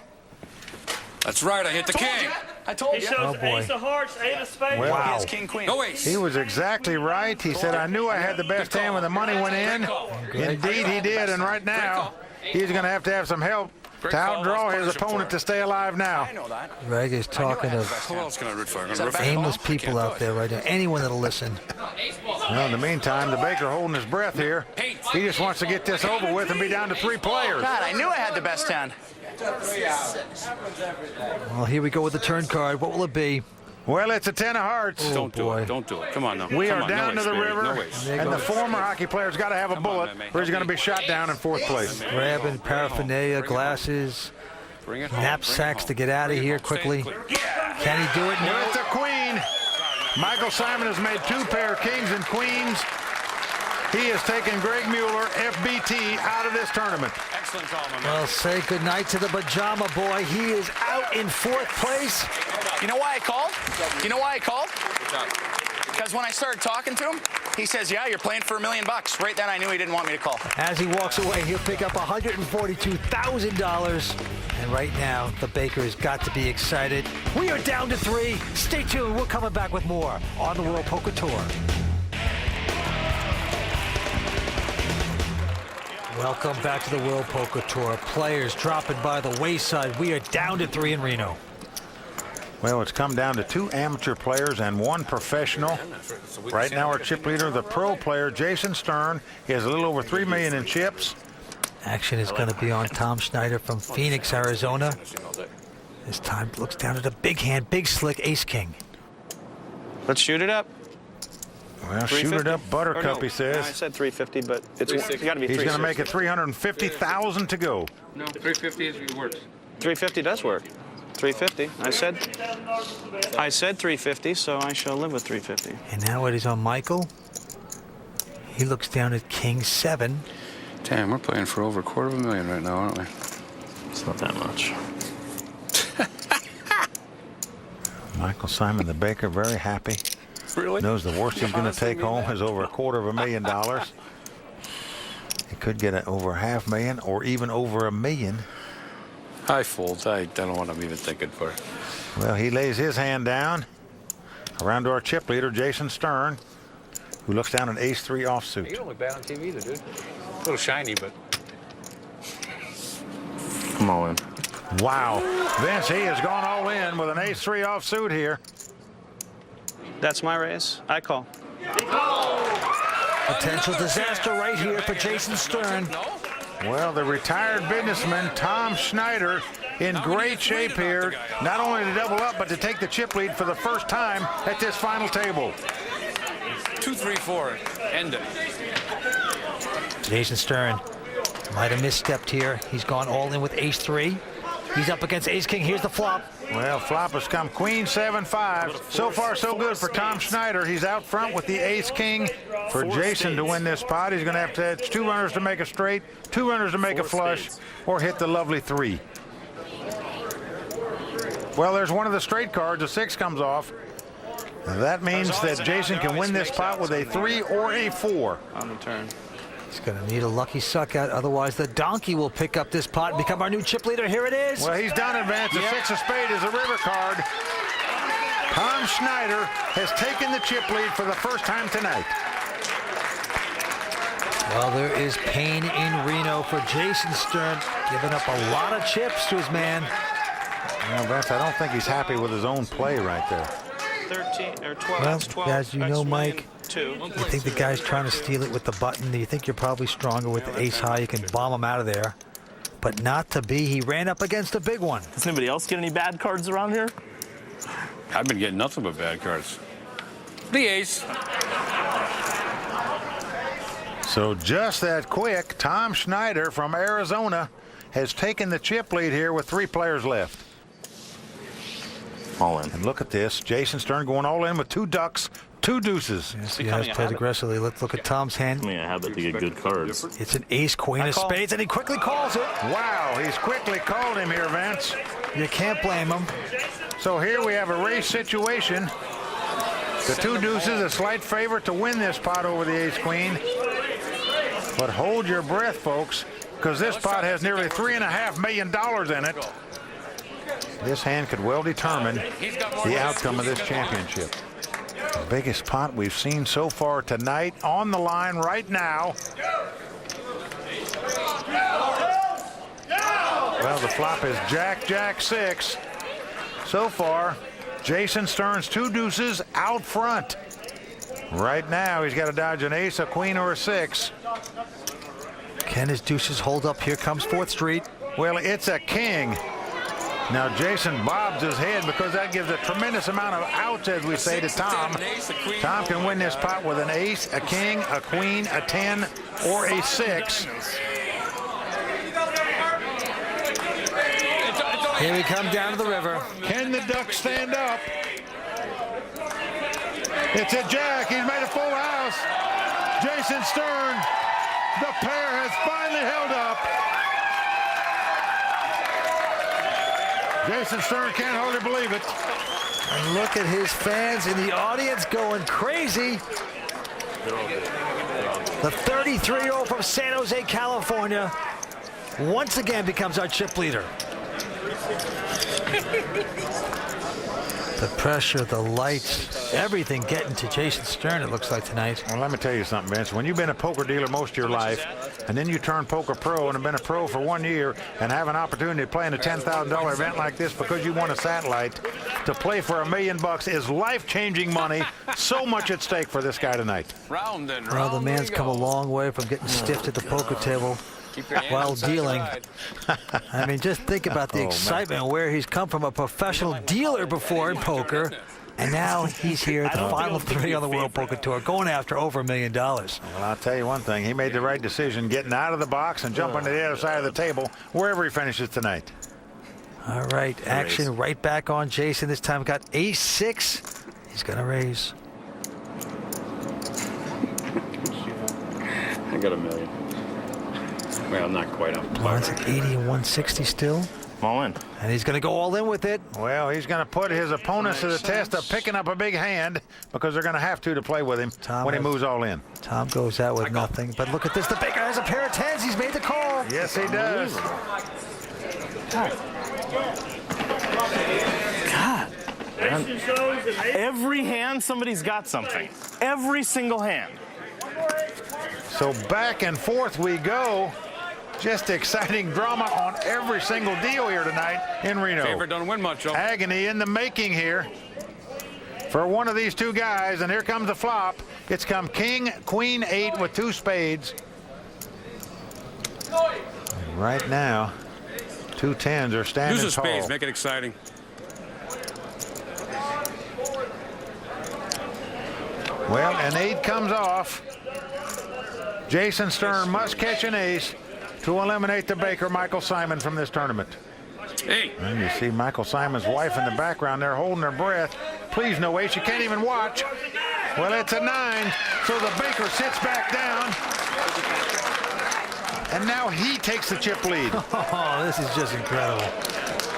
That's right, I hit the king. I told He you. shows boy. ace of hearts, eight of spades. Wow. King, queen. No ace. He was exactly right. He said, I knew I had the best hand when the money went in. Indeed, he did. And right now, he's going to have some help to outdraw his opponent to stay alive now. I know that. Greg is talking of Who else can I root for? I'm gonna root for aimless golf? I people can't out do it. there right now. Anyone that'll listen. Well, in the meantime, the Baker holding his breath here. He just wants to get this over with and be down to 3 players. God, I knew I had the best hand. Well, here we go with the turn card. What will it be? Well, it's a 10 of hearts. Don't do it. Don't do it. Come on now. We Come are on, down no to the ace, baby. river, No ace. and the former hockey player's got to have a bullet, or he's going to be shot down in 4th place. Grabbing paraphernalia, glasses, Bring it home. knapsacks to get out of here quickly. Can he do it? No. With the queen. Michael Simon has made 2 pair of kings and queens. He has taken Greg Mueller, FBT, out of this tournament. Excellent call, my man. Well, say goodnight to the Pajama Boy. He is out in 4th place. You know why I called? You know why I called? Because when I started talking to him, he says, yeah, you're playing for $1 million. Right then I knew he didn't want me to call. As he walks away, he'll pick up $142,000. And right now, the Baker has got to be excited. We are down to 3. Stay tuned. We're coming back with more on the World Poker Tour. Welcome back to the World Poker Tour. Players dropping by the wayside. We are down to 3 in Reno. Well, it's come down to 2 amateur players and 1 professional. Right now, our chip leader, the pro player, Jason Stern, he has a little over $3 million in chips. Action is going to be on Tom Schneider from Phoenix, Arizona. This time looks down at a big hand, big slick, ace-king. Let's shoot it up. Well, shoot it up, Buttercup, he says. I said 350, but it's got to be 360. He's going to make it 350,000 to go. No, 350 works. 350 does work. 350. I said 350, so I shall live with 350. And now it is on Michael. He looks down at King 7. Damn, we're playing for over $250,000 right now, aren't we? It's not that much. Michael Simon, the Baker, very happy. Really? Knows the worst he's going to take home is over $250,000. He could get it over $500,000 or even over $1 million. I fold. I don't know what I'm even thinking for. Well, he lays his hand down. Around to our chip leader, Jason Stern, who looks down an ace-3 offsuit. You don't look bad on TV either, dude. A little shiny, but... Come on. Wow. Vince, he has gone all in with an ace-3 offsuit here. That's my raise. I call. Potential disaster right here for Jason Stern. Well, the retired businessman, Tom Schneider, in great shape here, not only to double up, but to take the chip lead for the first time at this final table. 2, 3, 4. End it. Jason Stern might have misstepped here. He's gone all in with ace-3. He's up against ace-king. Here's the flop. Well, flop has come queen 7-5. So far, so good for Tom Schneider. He's out front with the ace-king. For Jason to win this pot, he's going to have to have 2 runners to make a straight, 2 runners to make a flush, or hit the lovely 3. Well, there's one of the straight cards. A 6 comes off. That means that Jason can win this pot with a 3 or a 4. On the turn. He's going to need a lucky suck out, otherwise the donkey will pick up this pot and become our new chip leader. Here it is. Well, he's done advance. The 6 of spades is a river card. Tom Schneider has taken the chip lead for the first time tonight. Well, there is pain in Reno for Jason Stern, giving up a lot of chips to his man. Well, Vince, I don't think he's happy with his own play right there. 13 or 12. Well, 12 as you know, Mike, 2. you think the guy's trying to steal it with the button. You think you're probably stronger with the ace high. You can bomb him out of there. But not to be. He ran up against a big one. Does anybody else get any bad cards around here? I've been getting nothing but bad cards. The ace. So just that quick, Tom Schneider from Arizona has taken the chip lead here with 3 players left. All in. And look at this. Jason Stern going all in with 2 ducks, 2 deuces. Yes, he has played aggressively. Let's look at Tom's hand. I mean, a habit to get good cards. It's an ace, queen of spades, and he quickly calls it. Wow, he's quickly called him here, Vince. You can't blame him. So here we have a race situation. The 2 deuces, a slight favorite to win this pot over the ace-queen. But hold your breath, folks, because this pot has nearly $3.5 million in it. This hand could well determine the outcome of this championship. The biggest pot we've seen so far tonight, on the line right now. Well, the flop is Jack, Jack, 6. So far, Jason Stern's 2 deuces out front. Right now, he's got to dodge an ace, a queen, or a 6. Can his deuces hold up? Here comes 4th Street. Well, it's a king. Now, Jason bobs his head because that gives a tremendous amount of outs, as we say, to Tom. Tom can win this pot with an ace, a king, a queen, a 10, or a 6. Here we come down to the river. Can the Ducks stand up? It's a jack. He's made a full house. Jason Stern, the pair has finally held up. Jason Stern can't hardly believe it. And look at his fans in the audience going crazy. The 33-year-old from San Jose, California, once again becomes our chip leader. The pressure, the lights, everything getting to Jason Stern, it looks like, tonight. Well, let me tell you something, Vince. When you've been a poker dealer most of your life, and then you turn poker pro and have been a pro for 1 year and have an opportunity to play in a $10,000 event like this because you won a satellite, to play for $1 million is life-changing money. So much at stake for this guy tonight. Round and round. Well, the man's come a long way from getting stiffed at the poker table while dealing. I mean, just think about the excitement where he's come from, a professional dealer before in poker, and now he's here at the final 3 on the World Poker Tour, going after over $1 million. Well, I'll tell you one thing. He made the right decision, getting out of the box and jumping to the other side of the table, wherever he finishes tonight. All right, action right back on Jason. This time got ace-6. He's going to raise. I got $1 million. Well, not quite up. Well, it's at 80 and 160 still. All in. And he's going to go all in with it. Well, he's going to put his opponents to the test of picking up a big hand because they're going to have to play with him when he moves all in. Tom goes out with nothing. But look at this. The Baker has a pair of 10s. He's made the call. Yes, he does. God. Every hand, somebody's got something. Every single hand. So back and forth we go. Just exciting drama on every single deal here tonight in Reno. Favorite don't win much, though. Agony in the making here for one of these 2 guys, and here comes the flop. It's come king, queen, 8 with 2 spades. And right now, 2 10s are standing Use the tall. spades, make it exciting. Well, an 8 comes off. Jason Stern must catch an ace to eliminate the Baker, Michael Simon, from this tournament. Hey. And you see Michael Simon's wife in the background there holding her breath. Please, no ace. You can't even watch. Well, it's a 9, so the Baker sits back down. And now he takes the chip lead. Oh, this is just incredible.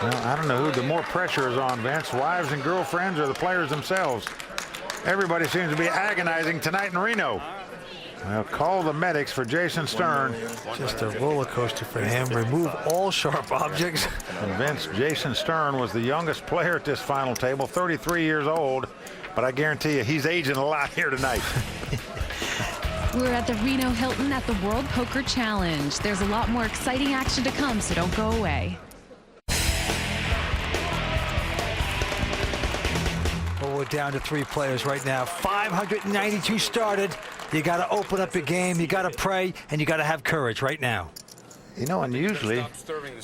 Well, I don't know who the more pressure is on, Vince, wives and girlfriends or the players themselves. Everybody seems to be agonizing tonight in Reno. Well, call the medics for Jason Stern. Just a roller coaster for him. Remove all sharp objects. Convinced Jason Stern was the youngest player at this final table, 33 years old. But I guarantee you, he's aging a lot here tonight. We're at the Reno Hilton at the World Poker Challenge. There's a lot more exciting action to come, so don't go away. Well, we're down to 3 players right now. 592 started. You got to open up your game. You got to pray, and you got to have courage right now. You know, and usually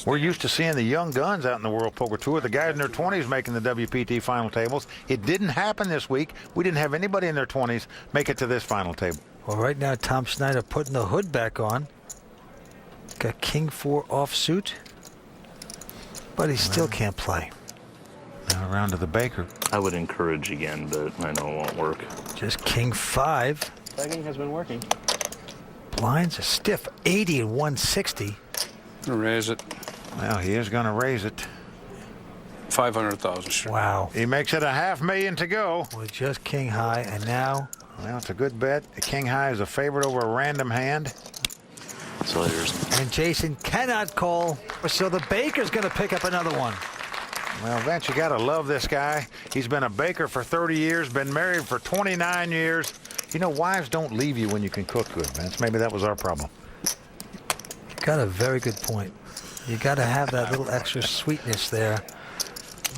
we're used to seeing the young guns out in the World Poker Tour, the guys in their 20s making the WPT final tables. It didn't happen this week. We didn't have anybody in their 20s make it to this final table. Well, right now, Tom Schneider putting the hood back on. Got King 4 offsuit, but he still can't play. Now around to the Baker. I would encourage again, but I know it won't work. Just King 5. Flagging has been working. Blinds a stiff 80 and 160. Raise it. Well, he is going to raise it. 500,000. Sure. Wow. He makes it $500,000 to go. With just King High, and now... Well, it's a good bet. King High is a favorite over a random hand. And Jason cannot call, so the Baker's going to pick up another one. Well, Vince, you got to love this guy. He's been a baker for 30 years, been married for 29 years. You know, wives don't leave you when you can cook good, Vince. Maybe that was our problem. Got a very good point. You got to have that little extra sweetness there.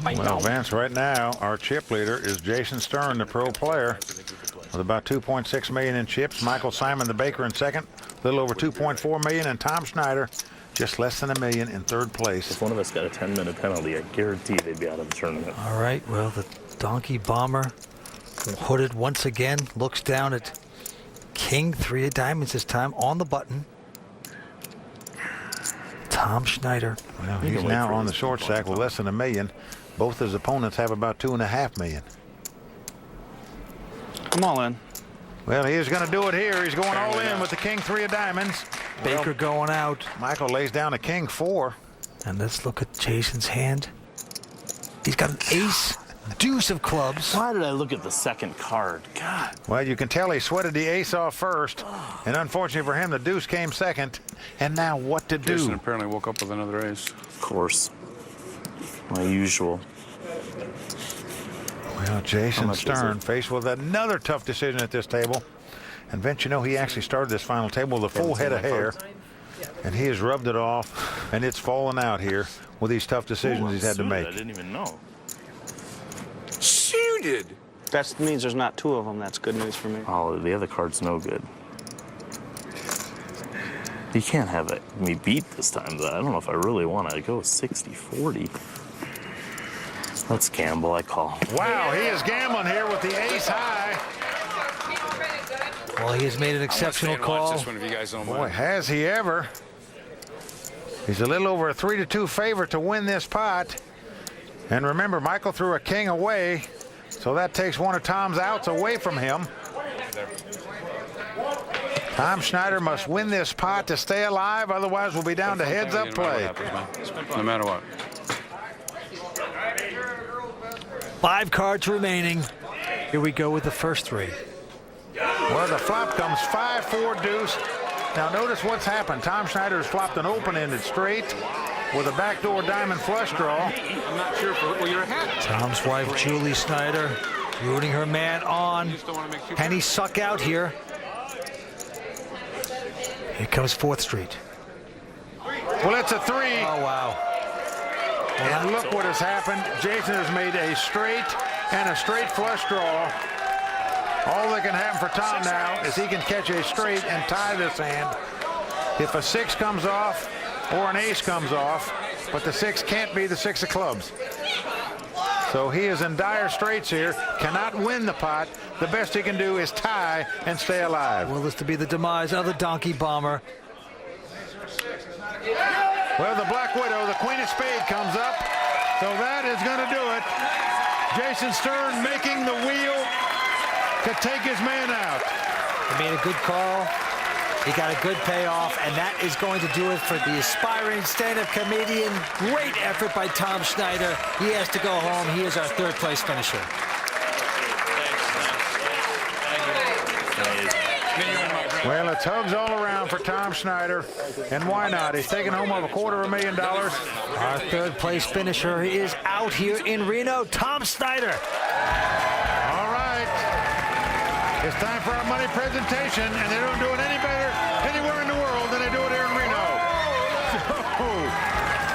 Well, Vince, right now, our chip leader is Jason Stern, the pro player, with about $2.6 million in chips. Michael Simon, the baker, in second. A little over $2.4 million, and Tom Schneider, just less than $1 million in third place. If one of us got a 10-minute penalty, I guarantee they'd be out of the tournament. All right, well, the Donkey Bomber, hooded once again, looks down at King 3 of diamonds this time on the button. Tom Schneider. Well, he's now on the short stack with less than $1 million. Both his opponents have about $2.5 million. I'm all in. Well, he is going to do it here. He's going all in with the King 3 of diamonds. Baker going out. Michael lays down a King 4. And let's look at Jason's hand. He's got an ace, deuce of clubs. Why did I look at the second card? God. Well, you can tell he sweated the ace off first. And unfortunately for him, the deuce came second. And now what to do? Jason apparently woke up with another ace. Of course. My usual. Well, Jason Stern faced with another tough decision at this table. And Vince, you know, he actually started this final table with a full head of hair. And he has rubbed it off, and it's fallen out here with these tough decisions he's had to make. I didn't even know. Suited. That means there's not 2 of them. That's good news for me. Oh, the other card's no good. You can't have me beat this time, but I don't know if I really want to go 60-40. Let's gamble, I call. Wow, he is gambling here with the ace high. Well, he has made an exceptional call. Boy, has he ever. He's a little over a 3-2 favorite to win this pot. And remember, Michael threw a king away, so that takes one of Tom's outs away from him. Tom Schneider must win this pot to stay alive, otherwise we'll be down to heads-up play. No matter what. 5 cards remaining. Here we go with the first 3. Well, the flop comes 5-4 deuce. Now notice what's happened. Tom Schneider has flopped an open-ended straight with a backdoor diamond flush draw. I'm not sure where you're at. Tom's wife, Julie Schneider, rooting her man on. Can he suck out here? Here comes 4th Street. Well, it's a 3. Oh, wow. And look what has happened. Jason has made a straight and a straight flush draw. All that can happen for Tom now is he can catch a straight and tie this hand. If a 6 comes off or an ace comes off, but the 6 can't be the 6 of clubs. So he is in dire straits here, cannot win the pot. The best he can do is tie and stay alive. Will this to be the demise of the Donkey Bomber? Well, the Black Widow, the Queen of Spades comes up. So that is going to do it. Jason Stern making the wheel to take his man out. He made a good call. He got a good payoff, and that is going to do it for the aspiring stand-up comedian. Great effort by Tom Schneider. He has to go home. He is our 3rd place finisher. Well, it's hugs all around for Tom Schneider. And why not? He's taking home over $250,000. Our third place finisher is out here in Reno, Tom Schneider. All right. It's time for our money presentation, and they don't do it any better anywhere in the world than they do it here in Reno. So,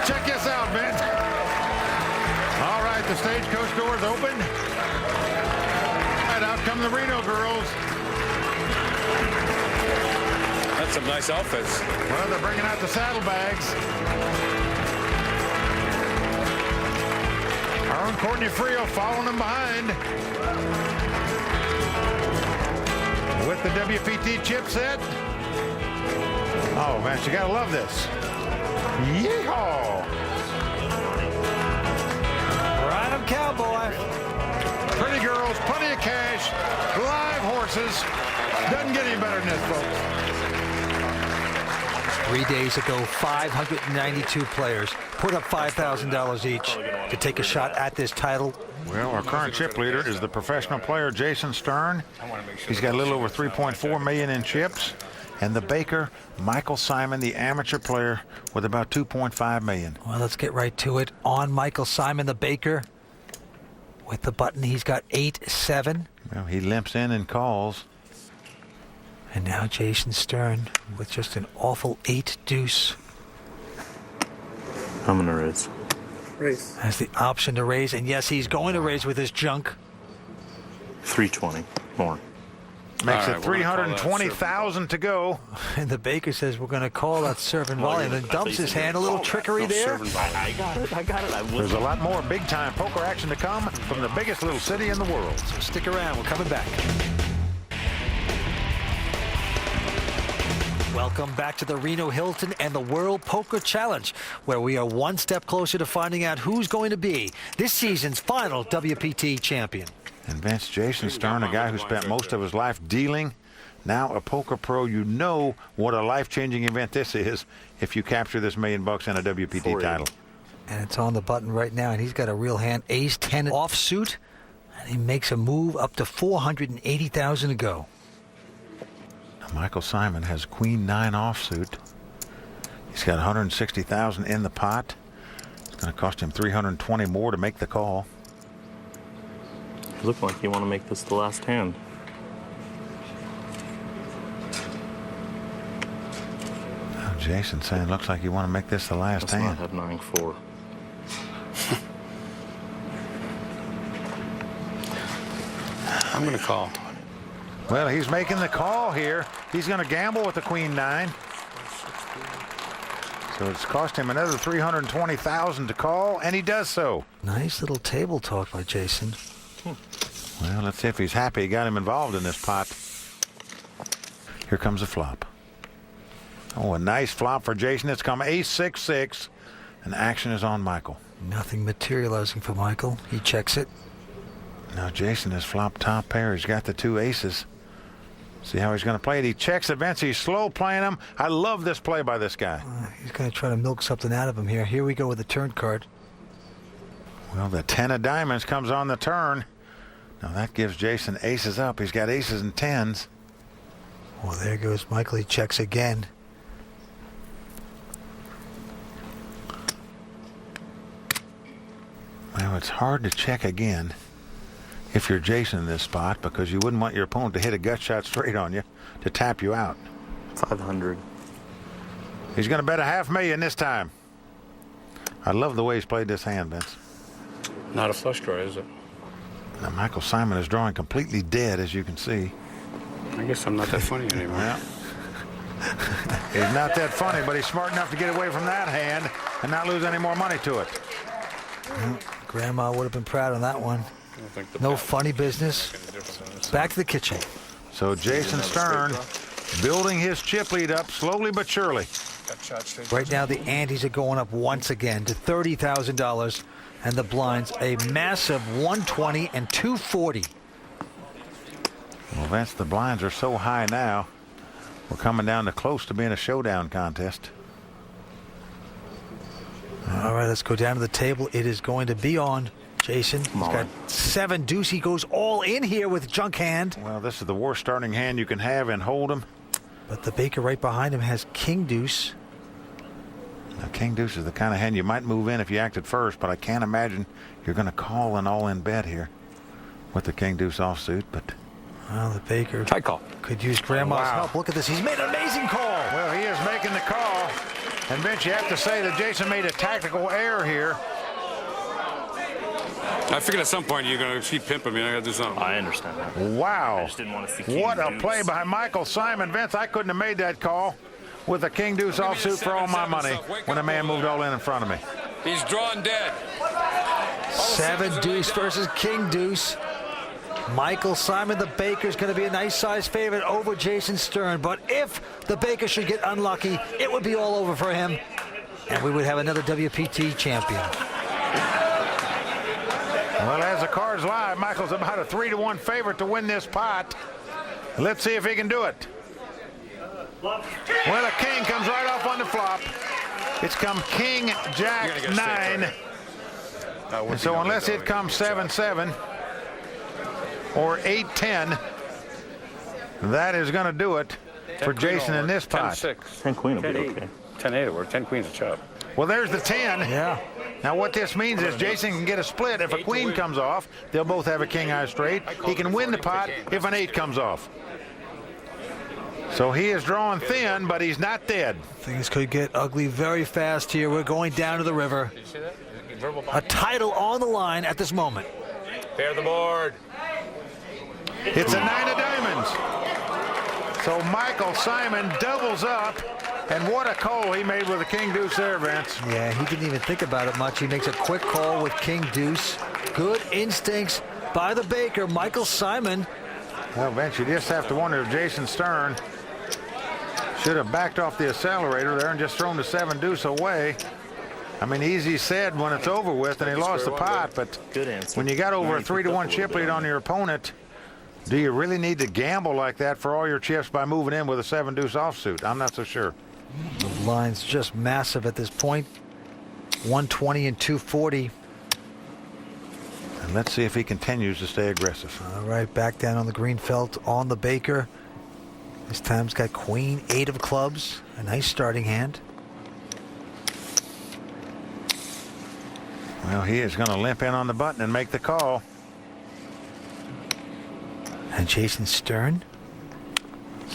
check this out, Vince. All right, the stagecoach doors open. And out come the Reno girls. That's some nice outfits. Well, they're bringing out the saddlebags. Our own Courtney Frio following them behind. With the WPT chip set. Oh, man, you gotta love this. Yeehaw! Ride 'em, cowboy. Pretty girls, plenty of cash, live horses. Doesn't get any better than this, folks. 3 days ago, 592 players put up $5,000 each to take a shot at this title. Well, our current chip leader is the professional player Jason Stern. He's got a little over 3.4 million in chips. And the baker, Michael Simon, the amateur player, with about 2.5 million. Well, let's get right to it. On Michael Simon, the baker, with the button, he's got 8-7. Well, he limps in and calls. And now Jason Stern with just an awful 8-deuce. I'm going to raise. Raise. Has the option to raise, and yes, he's going to raise with his junk. 320 more. Makes it 320,000 to go. And the baker says we're going to call that serving volley, and then dumps his hand. A little trickery there. I got it. There's a lot more big-time poker action to come from the biggest little city in the world. So stick around. We're coming back. Welcome back to the Reno Hilton and the World Poker Challenge, where we are one step closer to finding out who's going to be this season's final WPT champion. And Vince, Jason Stern, a guy who spent most of his life dealing, now a poker pro. You know what a life-changing event this is if you capture this $1 million in a WPT title. And it's on the button right now, and he's got a real hand. Ace-10 offsuit, and he makes a move up to $480,000 to go. Michael Simon has Queen-9 offsuit. He's got $160,000 in the pot. It's going to cost him $320 more to make the call. You look like you want to make this the last hand. Oh, Jason saying looks like you want to make this the last hand. Let's not have 9-4. I'm going to call. Well, he's making the call here. He's going to gamble with the Queen-9. So it's cost him another $320,000 to call, and he does so. Nice little table talk by Jason. Well, let's see if he's happy he got him involved in this pot. Here comes a flop. Oh, a nice flop for Jason. It's come ace-6-6, and action is on Michael. Nothing materializing for Michael. He checks it. Now Jason has flopped top pair. He's got the 2 aces. See how he's going to play it. He checks events. He's slow playing them. I love this play by this guy. He's going to try to milk something out of him here. Here we go with the turn card. Well, the 10 of diamonds comes on the turn. Now that gives Jason aces up. He's got aces and 10s. Well, there goes Michael. He checks again. Well, it's hard to check again if you're Jason in this spot, because you wouldn't want your opponent to hit a gut shot straight on you to tap you out. 500. He's going to bet $500,000 this time. I love the way he's played this hand, Vince. Not a flush draw, is it? Now Michael Simon is drawing completely dead, as you can see. I guess I'm not that funny anymore. Yeah. He's not that funny, but he's smart enough to get away from that hand and not lose any more money to it. Well, Grandma would have been proud on that one. No funny business. Back to the kitchen. So Jason Stern building his chip lead up slowly but surely. Right now the antes are going up once again to $30,000, and the blinds a massive 120 and 240. Well, Vince, the blinds are so high now, we're coming down to close to being a showdown contest. All right, let's go down to the table. It is going to be on Jason. He's got 7 deuce. He goes all in here with junk hand. Well, this is the worst starting hand you can have in Hold'em. But the Baker right behind him has king deuce. Now, king deuce is the kind of hand you might move in if you acted first, but I can't imagine you're going to call an all-in bet here with the king deuce offsuit. But well, the Baker tight call could use grandma's help. Look at this. He's made an amazing call. Well, he is making the call. And Vince, you have to say that Jason made a tactical error here. I figured at some point you're going to keep pimping me. I got to do something. I understand that. Wow. I just didn't want to see king What a deuce. play by Michael Simon. Vince, I couldn't have made that call with a king deuce offsuit for all my money when a man moved all in front of me. He's drawn dead. 7 deuce versus king deuce. Michael Simon, the Baker's going to be a nice size favorite over Jason Stern. But if the Baker should get unlucky, it would be all over for him. And we would have another WPT champion. Well, as the cards lie, Michael's about a 3-1 favorite to win this pot. Let's see if he can do it. Well, a king comes right off on the flop. It's come king, jack, 9. And so unless it comes 7-7 or 8-10, that is going to do it for Jason in this pot. 10-6. 10 queen will be okay. 10-8 or 10 queen's a chop. Well, there's the 10. Yeah. Now, what this means is Jason can get a split. If a queen comes off, they'll both have a king eye straight. He can win the pot if an 8 comes off. So he is drawing thin, but he's not dead. Things could get ugly very fast here. We're going down to the river. A title on the line at this moment. Pair the board. It's a 9 of diamonds. So Michael Simon doubles up. And what a call he made with a king deuce there, Vince. Yeah, he didn't even think about it much. He makes a quick call with king deuce. Good instincts by the Baker, Michael Simon. Well, Vince, you just have to wonder if Jason Stern should have backed off the accelerator there and just thrown the 7 deuce away. I mean, easy said when it's over with and he lost the pot, but good answer. When you got over a 3-1 chip lead on your opponent, do you really need to gamble like that for all your chips by moving in with a 7 deuce offsuit? I'm not so sure. The line's just massive at this point. 120 and 240. And let's see if he continues to stay aggressive. All right, back down on the green felt on the Baker. This time he's got queen, 8 of clubs. A nice starting hand. Well, he is going to limp in on the button and make the call. And Jason Stern.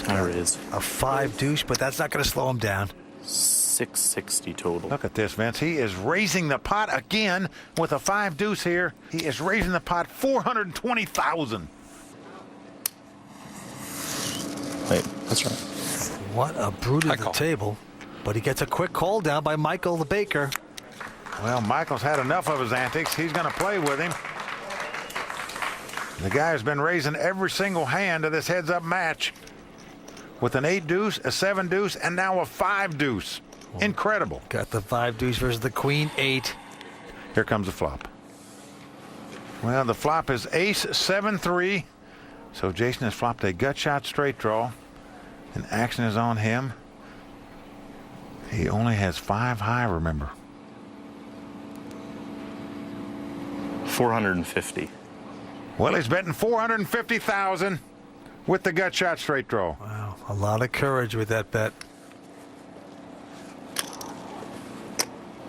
There it is. A 5 deuce, but that's not going to slow him down. 660 total. Look at this, Vince. He is raising the pot again with a 5 deuce here. He is raising the pot 420,000. Wait, that's right. What a brute at the table. But he gets a quick call down by Michael the Baker. Well, Michael's had enough of his antics. He's going to play with him. The guy has been raising every single hand of this heads-up match with an 8 deuce, a 7 deuce, and now a 5 deuce. Incredible. Got the 5 deuce versus the queen 8. Here comes the flop. Well, the flop is ace 7-3. So Jason has flopped a gut shot straight draw, and action is on him. He only has 5 high, remember. 450. Well, he's betting 450,000 with the gut shot straight draw. Wow, a lot of courage with that bet.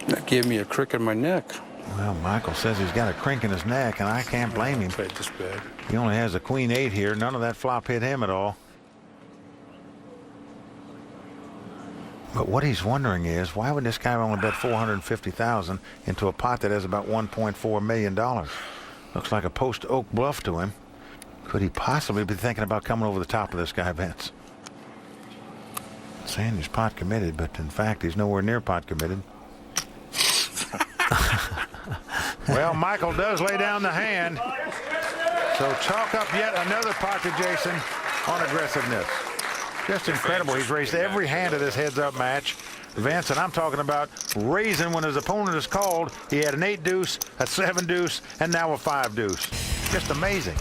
That gave me a crick in my neck. Well, Michael says he's got a crink in his neck, and I can't blame him. Played this bad. He only has a queen 8 here. None of that flop hit him at all. But what he's wondering is, why would this guy only bet 450,000 into a pot that has about $1.4 million? Looks like a post Oak bluff to him. Could he possibly be thinking about coming over the top of this guy, Vince? Saying he's pot committed, but in fact, he's nowhere near pot committed. Well, Michael does lay down the hand. So chalk up yet another pot to Jason on aggressiveness. Just incredible. He's raised every hand of this heads-up match. Vince, and I'm talking about raising when his opponent is called. He had an 8 deuce, a 7 deuce, and now a 5 deuce. Just amazing.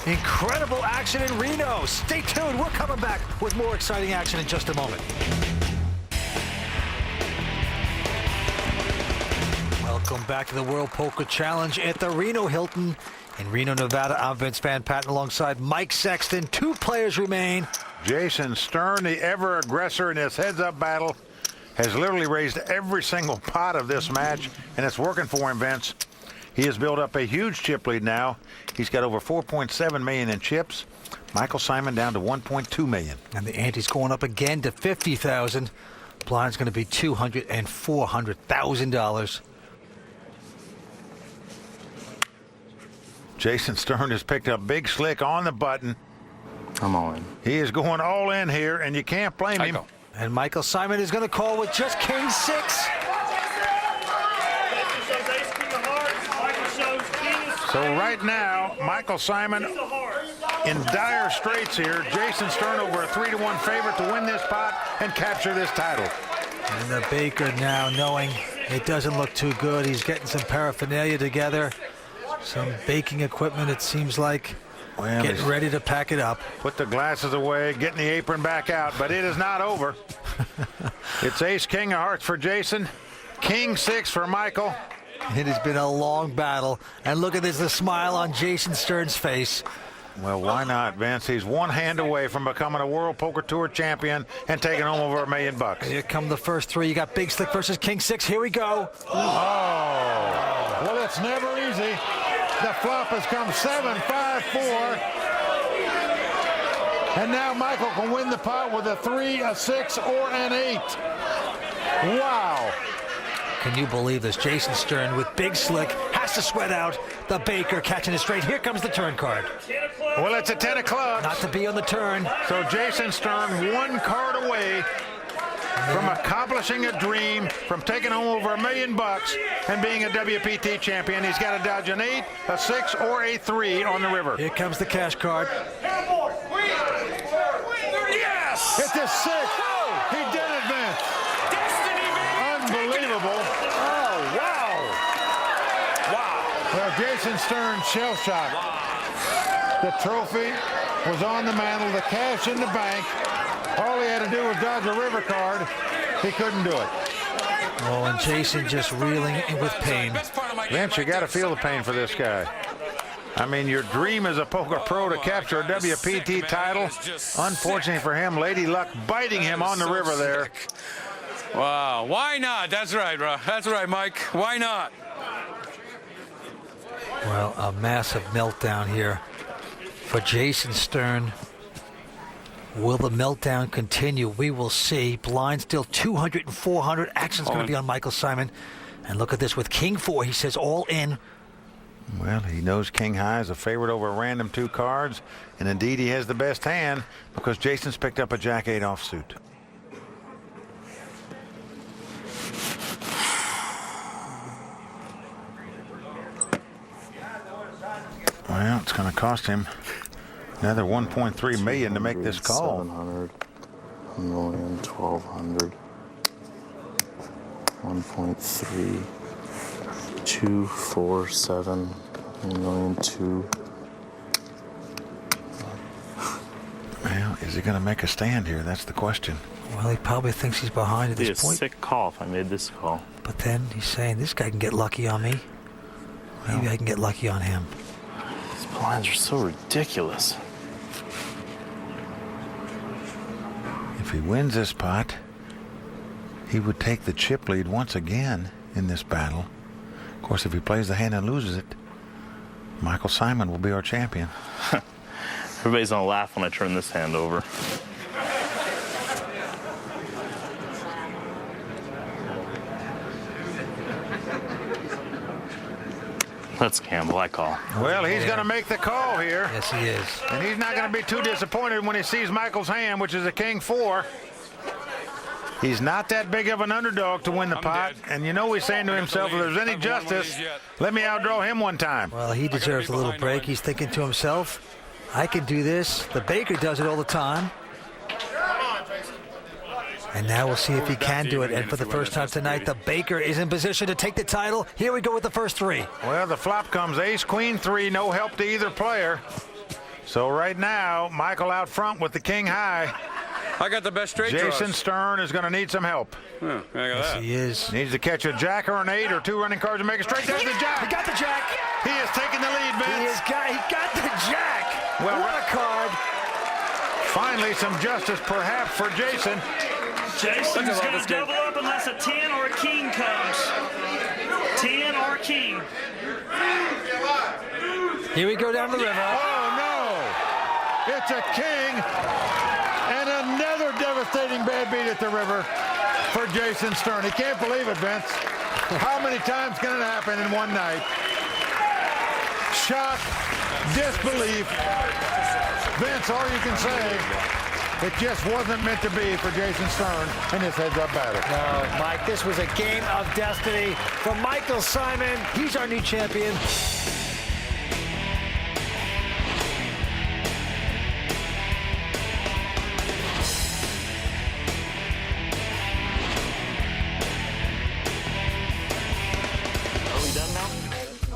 Incredible action in Reno. Stay tuned. We're coming back with more exciting action in just a moment. Welcome back to the World Poker Challenge at the Reno Hilton in Reno, Nevada. I'm Vince Van Patten alongside Mike Sexton. 2 players remain. Jason Stern, the ever aggressor in this heads-up battle, has literally raised every single pot of this match, and it's working for him, Vince. He has built up a huge chip lead now. He's got over 4.7 million in chips. Michael Simon down to 1.2 million. And the ante's going up again to 50,000. Blind's going to be $200,000 and $400,000. Jason Stern has picked up Big Slick on the button. I'm all in. He is going all in here, and you can't blame him. And Michael Simon is going to call with just King 6. So right now, Michael Simon in dire straits here. Jason Stern over a 3-1 favorite to win this pot and capture this title. And the Baker now knowing it doesn't look too good. He's getting some paraphernalia together. Some baking equipment, it seems like. Well, getting ready to pack it up. Put the glasses away, getting the apron back out, but it is not over. It's ace, king of hearts for Jason. King 6 for Michael. It has been a long battle. And look at this, the smile on Jason Stern's face. Well, why not, Vince? He's one hand away from becoming a World Poker Tour champion and taking home over $1 million. Here come the first three. You got Big Slick versus King 6. Here we go. Oh. Well, it's never easy. The flop has come 7-5-4. And now Michael can win the pot with a 3, a 6, or an 8. Wow. Can you believe this? Jason Stern with Big Slick has to sweat out the Baker catching it straight. Here comes the turn card. Well, it's a 10 of clubs. Not to be on the turn. So Jason Stern one card away from accomplishing a dream, from taking home over $1 million and being a WPT champion. He's got to dodge an 8, a 6, or a 3 on the river. Here comes the cash card. Yes! It's a 6. He did it, Vince. Unbelievable. Oh, wow. Wow. Well, Jason Stern shell-shocked. The trophy was on the mantle, the cash in the bank. All he had to do was dodge a river card. He couldn't do it. Oh, and Jason just reeling with pain. Vince, you got to feel the pain for this guy. I mean, your dream as a poker pro to capture a WPT title. Unfortunately for him, Lady Luck biting him on the river there. Wow, why not? That's right, bro. That's right, Mike. Why not? Well, a massive meltdown here for Jason Stern. Will the meltdown continue? We will see. Blind still 200 and 400. Action's going to be on Michael Simon. And look at this with King 4. He says all in. Well, he knows King High is a favorite over a random 2 cards. And indeed, he has the best hand because Jason's picked up a Jack 8 offsuit. Well, it's going to cost him another 1.3 million to make this call. 700, $1 million, 1,200, 1.3, 2, 4, 7, $1 million, 2. Well, is he going to make a stand here? That's the question. Well, he probably thinks he's behind at It'd be this a point. sick call if I made this call. But then he's saying this guy can get lucky on me. Maybe I can get lucky on him. These blinds are so ridiculous. If he wins this pot, he would take the chip lead once again in this battle. Of course, if he plays the hand and loses it, Michael Simon will be our champion. Everybody's gonna laugh when I turn this hand over. Let's gamble, I call. Well, he's going to make the call here. Yes, he is. And he's not going to be too disappointed when he sees Michael's hand, which is a King 4. He's not that big of an underdog to win the pot. And you know he's saying to himself, if there's any justice, let me outdraw him one time. Well, he deserves a little break. He's thinking to himself, I can do this. The Baker does it all the time. And now we'll see if he can do it. And for the first time tonight, the Baker is in position to take the title. Here we go with the first 3. Well, the flop comes ace, queen, 3, no help to either player. So right now, Michael out front with the King High. I got the best straight draws. Jason Stern is going to need some help. Huh, Yes, he is. Needs to catch a Jack or an 8 or 2 running cards and make it straight. There's the Jack. He got the Jack. He is taking the lead, Vince. He got the Jack. Well, what a card. Finally, some justice perhaps for Jason. Jason's going to double up unless a 10 or a king comes. 10 or a king. Here we go down the river. Oh, no. It's a king. And another devastating bad beat at the river for Jason Stern. He can't believe it, Vince. How many times can it happen in one night? Shock, disbelief. Vince, all you can say, it just wasn't meant to be for Jason Stern in his heads-up battle. No, Mike, this was a game of destiny for Michael Simon. He's our new champion.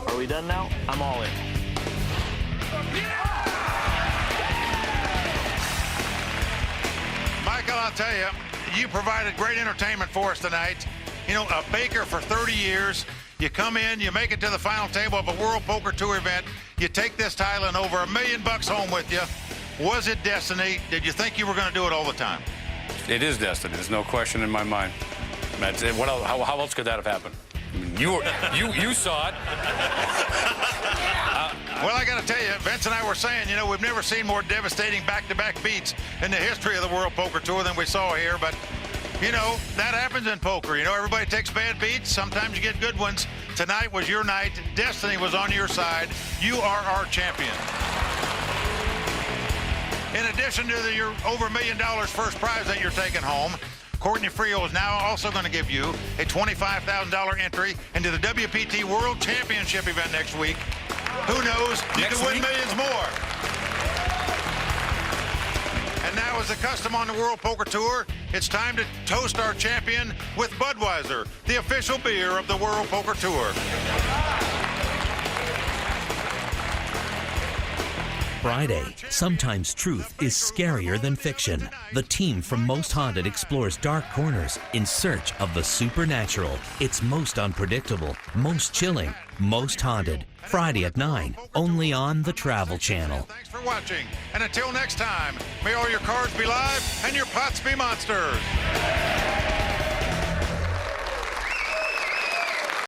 Are we done now? I'm all in. Michael, I'll tell you, you provided great entertainment for us tonight. You know, a baker for 30 years. You come in, you make it to the final table of a World Poker Tour event. You take this title and over $1 million home with you. Was it destiny? Did you think you were going to do it all the time? It is destiny. There's no question in my mind. That's it. What else, how else could that have happened? I mean, you saw it. Well, I got to tell you, Vince and I were saying, you know, we've never seen more devastating back-to-back beats in the history of the World Poker Tour than we saw here. But, you know, that happens in poker. You know, everybody takes bad beats. Sometimes you get good ones. Tonight was your night. Destiny was on your side. You are our champion. In addition to your over $1 million first prize that you're taking home, Courtney Friel is now also going to give you a $25,000 entry into the WPT World Championship event next week. Who knows? You can win millions more. And now, as the custom on the World Poker Tour, it's time to toast our champion with Budweiser, the official beer of the World Poker Tour. Friday, sometimes truth is scarier than fiction. The team from Most Haunted explores dark corners in search of the supernatural. It's most unpredictable, most chilling, most haunted. Friday at 9, only on the Travel Channel. Thanks for watching. And until next time, may all your cards be live and your pots be monsters.